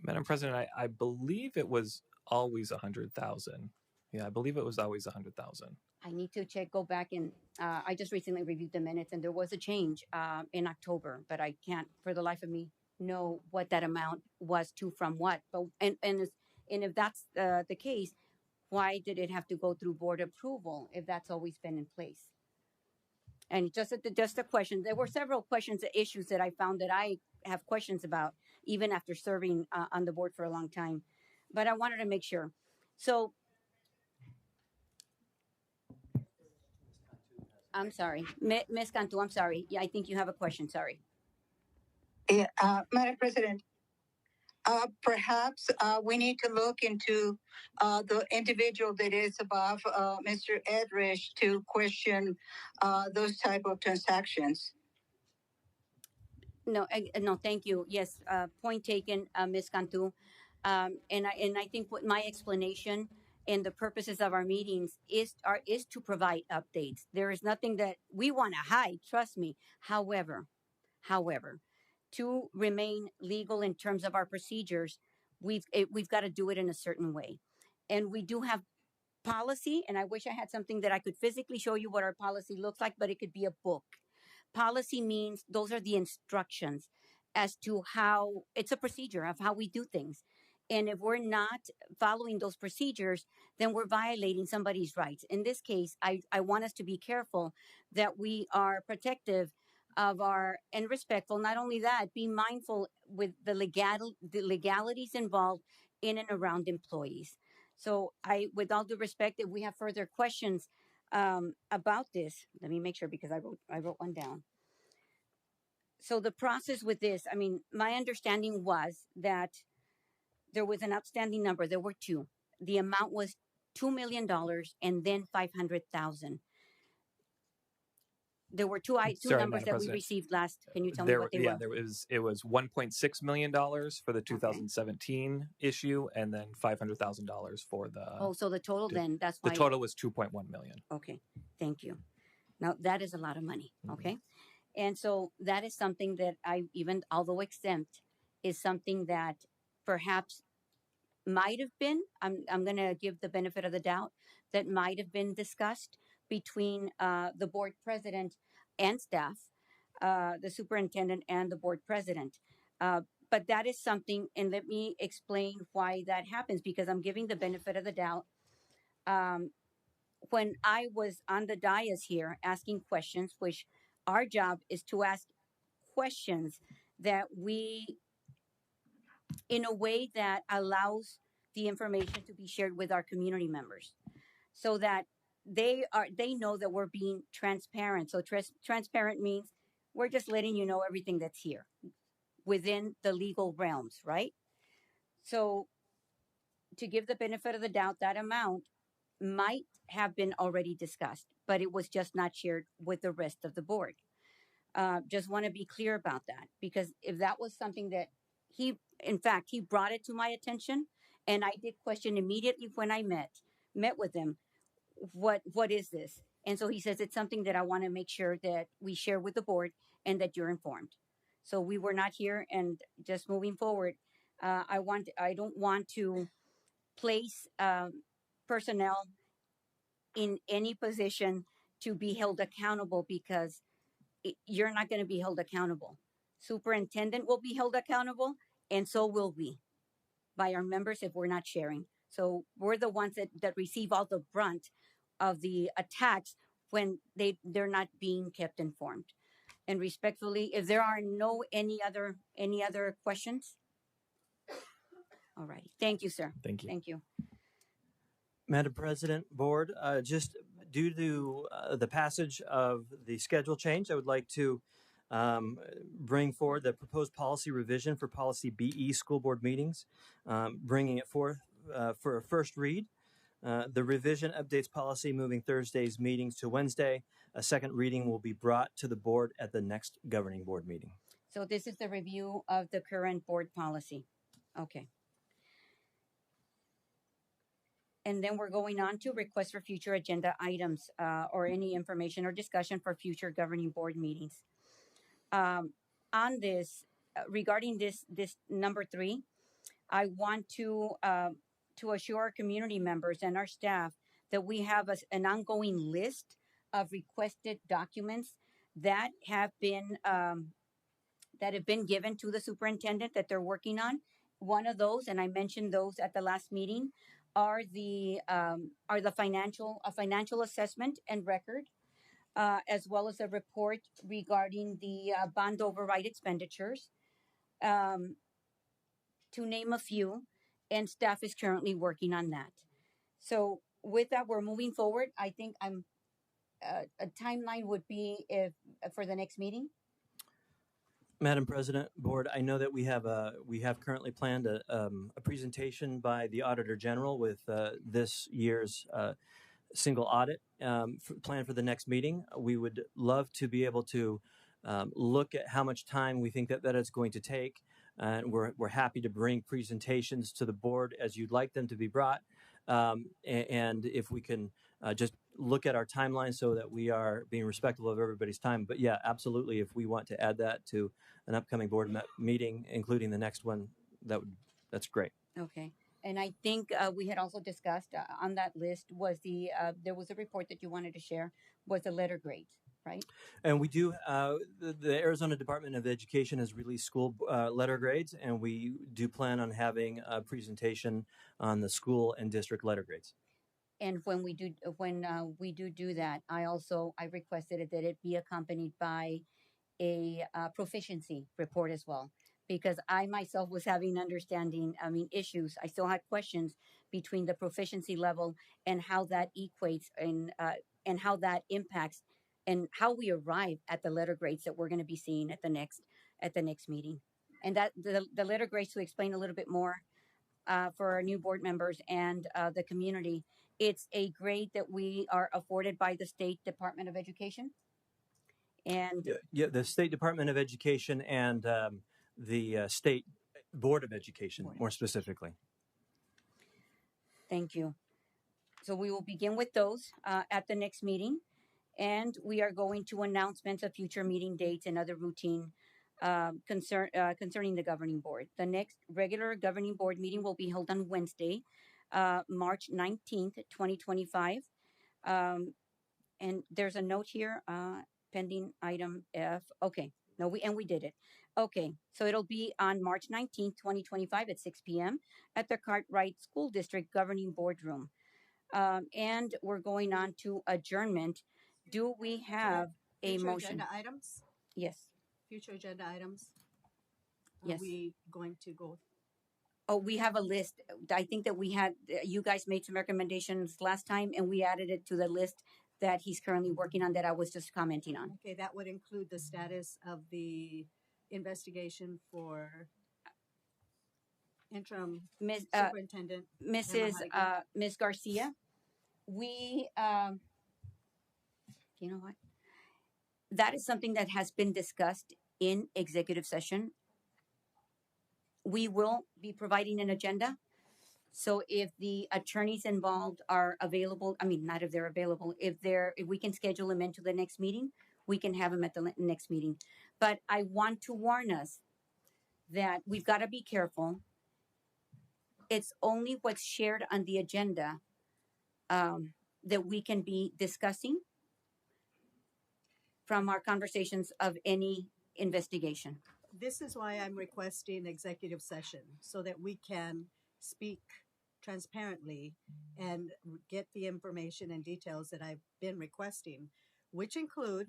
Speaker 11: Madam President, I believe it was always 100,000. Yeah, I believe it was always 100,000.
Speaker 1: I need to go back, and I just recently reviewed the minutes, and there was a change in October, but I can't for the life of me know what that amount was to from what. But and if that's the case, why did it have to go through board approval if that's always been in place? And just a question. There were several questions, issues that I found that I have questions about, even after serving on the board for a long time. But I wanted to make sure. So I'm sorry, Ms. Cantu, I'm sorry. Yeah, I think you have a question. Sorry.
Speaker 3: Yeah, Madam President, perhaps we need to look into the individual that is above Mr. Edrich to question those type of transactions.
Speaker 1: No, no, thank you. Yes, point taken, Ms. Cantu. And I think what my explanation and the purposes of our meetings is to provide updates. There is nothing that we want to hide, trust me. However, to remain legal in terms of our procedures, we've got to do it in a certain way. And we do have policy, and I wish I had something that I could physically show you what our policy looks like, but it could be a book. Policy means those are the instructions as to how it's a procedure of how we do things. And if we're not following those procedures, then we're violating somebody's rights. In this case, I want us to be careful that we are protective of our and respectful. Not only that, be mindful with the legalities involved in and around employees. So with all due respect, if we have further questions about this, let me make sure because I wrote one down. So the process with this, I mean, my understanding was that there was an outstanding number. There were two. The amount was $2 million and then 500,000. There were two
Speaker 11: Sorry,
Speaker 1: numbers
Speaker 11: Madam
Speaker 1: that we
Speaker 11: President.
Speaker 1: received last. Can you tell me
Speaker 11: There,
Speaker 1: what they
Speaker 11: yeah,
Speaker 1: were?
Speaker 11: it was $1.6 million for the 2017 issue, and then $500,000 for the.
Speaker 1: Oh, so the total
Speaker 11: the-
Speaker 1: then, that's
Speaker 11: The
Speaker 1: why.
Speaker 11: total was 2.1 million.
Speaker 1: Okay, thank you. Now that is a lot of money.
Speaker 11: Mhm.
Speaker 1: Okay, and so that is something that even although exempt, is something that perhaps might have been. I'm going to give the benefit of the doubt that might have been discussed between the board president and staff, the superintendent and the board president. But that is something, and let me explain why that happens because I'm giving the benefit of the doubt. When I was on the dais here asking questions, which our job is to ask questions that we, in a way that allows the information to be shared with our community members so that they know that we're being transparent. So transparent means we're just letting you know everything that's here within the legal realms, right? So to give the benefit of the doubt, that amount might have been already discussed, but it was just not shared with the rest of the board. Just want to be clear about that because if that was something that he brought it to my attention, and I did question immediately when I met with him, what is this? And so he says it's something that I want to make sure that we share with the board and that you're informed. So we were not here, and just moving forward, I don't want to place personnel in any position to be held accountable because you're not going to be held accountable. Superintendent will be held accountable, and so will we by our members if we're not sharing. So we're the ones that receive all the brunt of the attacks when they're not being kept informed. And respectfully, if there are any other questions. All right. Thank you, sir.
Speaker 11: Thank you.
Speaker 1: Thank you.
Speaker 9: Madam President, Board, just due to the passage of the schedule change, I would like to bring forward the proposed policy revision for policy BE school board meetings, bringing it forth for a first read. The revision updates policy moving Thursday's meetings to Wednesday. A second reading will be brought to the board at the next governing board meeting.
Speaker 1: So this is the review of the current board policy. Okay. And then we're going on to request for future agenda items or any information or discussion for future governing board meetings. On this, regarding this number 3, I want to assure our community members and our staff that we have an ongoing list of requested documents that have been given to the superintendent that they're working on. One of those, and I mentioned those at the last meeting, are the financial assessment and record, as well as a report regarding the bond override expenditures, to name a few, and staff is currently working on that. So with that, we're moving forward. I think a timeline would be for the next meeting.
Speaker 9: Madam President, Board, I know that we have currently planned a presentation by the Auditor General with this year's single audit planned for the next meeting. We would love to be able to look at how much time we think that it's going to take. And we're happy to bring presentations to the board as you'd like them to be brought. And if we can just look at our timeline so that we are being respectful of everybody's time. But yeah, absolutely. If we want to add that to an upcoming board meeting, including the next one, that's great.
Speaker 1: Okay. And I think we had also discussed on that list was there was a report that you wanted to share was the letter grades, right?
Speaker 9: And we do, the Arizona Department of Education has released school letter grades, and we do plan on having a presentation on the school and district letter grades.
Speaker 1: And when we do that, I requested that it be accompanied by a proficiency report as well, because I myself was having issues. I still had questions between the proficiency level and how that equates and how that impacts and how we arrive at the letter grades that we're going to be seeing at the next meeting. And that the letter grades, to explain a little bit more for our new board members and the community, it's a grade that we are afforded by the State Department of Education. And
Speaker 9: the State Department of Education and the State Board of Education, more specifically.
Speaker 1: Thank you. So we will begin with those at the next meeting, and we are going to announcements of future meeting dates and other routine concerning the governing board. The next regular governing board meeting will be held on Wednesday, March 19th, 2025. And there's a note here, pending item F. Okay, no, we did it. Okay, so it'll be on March 19th, 2025 at 6 p.m. at the Cartwright School District Governing Boardroom. And we're going on to adjournment. Do we have a
Speaker 4: Future
Speaker 1: motion?
Speaker 4: Agenda items?
Speaker 1: Yes.
Speaker 4: Future agenda items?
Speaker 1: Yes.
Speaker 4: Are we going to go?
Speaker 1: Oh, we have a list. I think that you guys made some recommendations last time, and we added it to the list that he's currently working on that I was just commenting on.
Speaker 4: Okay, that would include the status of the investigation for interim superintendent.
Speaker 1: Ms. Garcia, we, you know what? That is something that has been discussed in executive session. We will be providing an agenda. So if the attorneys involved are available, not if they're available, if we can schedule them into the next meeting, we can have them at the next meeting. But I want to warn us that we've got to be careful. It's only what's shared on the agenda that we can be discussing from our conversations of any investigation.
Speaker 4: This is why I'm requesting executive session, so that we can speak transparently and get the information and details that I've been requesting, which include,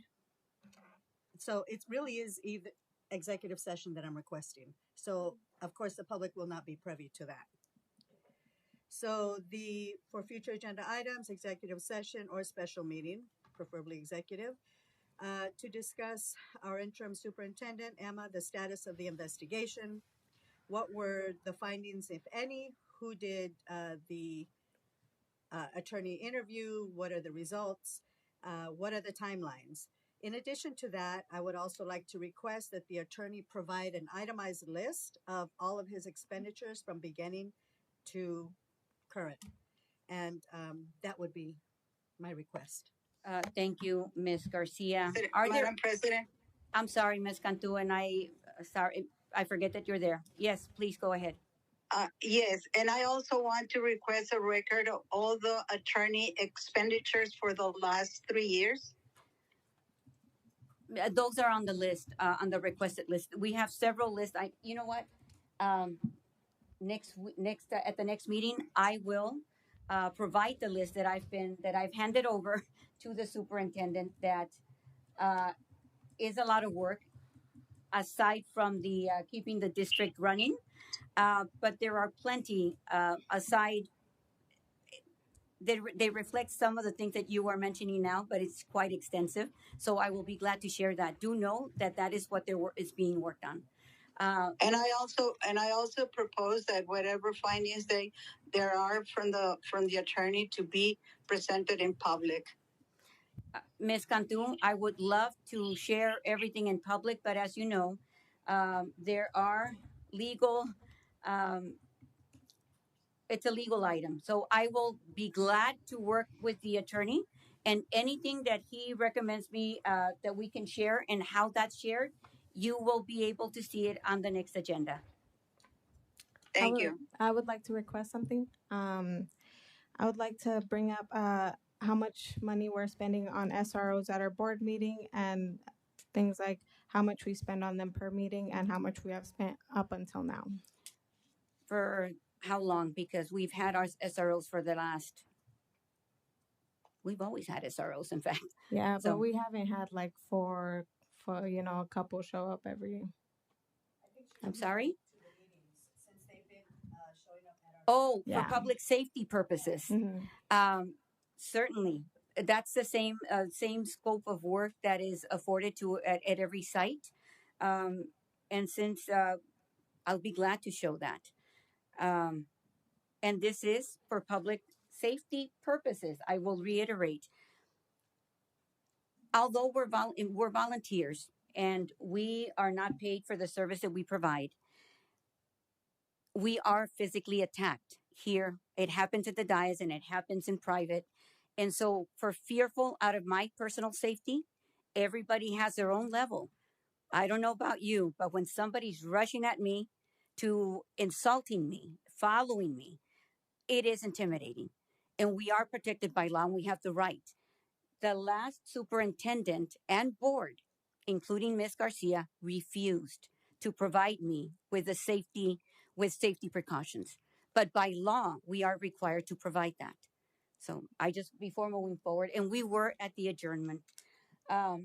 Speaker 4: so it really is either executive session that I'm requesting. So of course the public will not be privy to that. So for future agenda items, executive session or special meeting, preferably executive, to discuss our interim superintendent, Emma, the status of the investigation, what were the findings, if any, who did the attorney interview, what are the results, what are the timelines. In addition to that, I would also like to request that the attorney provide an itemized list of all of his expenditures from beginning to current. And that would be my request.
Speaker 1: Thank you, Ms. Garcia.
Speaker 3: Madam President?
Speaker 1: I'm sorry, Ms. Cantu, and I forget that you're there. Yes, please go ahead.
Speaker 3: Yes, and I also want to request a record of all the attorney expenditures for the last 3 years.
Speaker 1: Those are on the list, on the requested list. We have several lists. You know what? Next at the next meeting, I will provide the list that I've handed over to the superintendent. That is a lot of work, aside from the keeping the district running. But there are plenty aside. They reflect some of the things that you are mentioning now, but it's quite extensive. So I will be glad to share that. Do know that is what is being worked on.
Speaker 3: And I also propose that whatever findings there are from the attorney to be presented in public.
Speaker 1: Ms. Cantu, I would love to share everything in public, but as you know, there are legal, um, it's a legal item. So I will be glad to work with the attorney, and anything that he recommends me that we can share and how that's shared, you will be able to see it on the next agenda.
Speaker 3: Thank you.
Speaker 6: I would like to request something. I would like to bring up how much money we're spending on SROs at our board meeting and things like how much we spend on them per meeting and how much we have spent up until now.
Speaker 1: For how long? Because we've had our SROs for the last. We've always had SROs, in fact.
Speaker 6: Yeah, but
Speaker 1: So-
Speaker 6: we haven't had like for a couple show up every.
Speaker 1: I'm sorry? Oh,
Speaker 6: Yeah.
Speaker 1: for public safety purposes.
Speaker 6: Mhm.
Speaker 1: Certainly. That's the same scope of work that is afforded to at every site. And since I'll be glad to show that. And this is for public safety purposes. I will reiterate. Although we're volunteers and we are not paid for the service that we provide, we are physically attacked here. It happens at the dais and it happens in private. And so, for fearful out of my personal safety, everybody has their own level. I don't know about you, but when somebody's rushing at me to insulting me, following me, it is intimidating. And we are protected by law and we have the right. The last superintendent and board, including Ms. Garcia, refused to provide me with safety precautions. But by law, we are required to provide that. So I just, before moving forward, and we were at the adjournment. I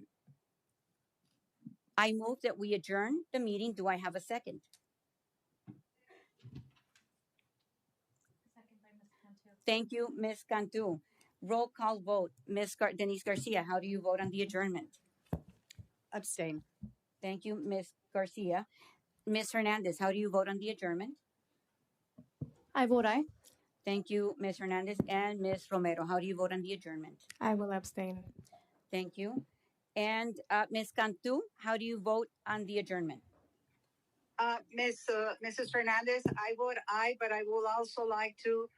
Speaker 1: move that we adjourn the meeting. Do I have a second? Thank you, Ms. Cantu. Roll call vote. Ms. Denise Garcia, how do you vote on the adjournment?
Speaker 4: Abstain.
Speaker 1: Thank you, Ms. Garcia. Ms. Hernandez, how do you vote on the adjournment?
Speaker 10: I vote aye.
Speaker 1: Thank you, Ms. Hernandez. And Ms. Romero, how do you vote on the adjournment?
Speaker 6: I will abstain.
Speaker 1: Thank you. And Ms. Cantu, how do you vote on the adjournment?
Speaker 3: Mrs. Fernandez, I vote aye, but I would also like to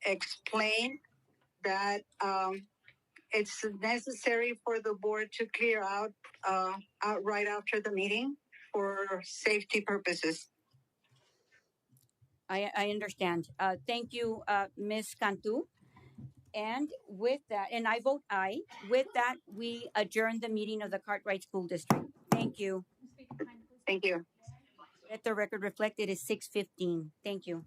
Speaker 3: explain that it's necessary for the board to clear out right after the meeting for safety purposes.
Speaker 1: I understand. Thank you, Ms. Cantu. And with that, and I vote aye. With that, we adjourn the meeting of the Cartwright School District. Thank you.
Speaker 3: Thank you.
Speaker 1: Let the record reflect it is 6:15. Thank you.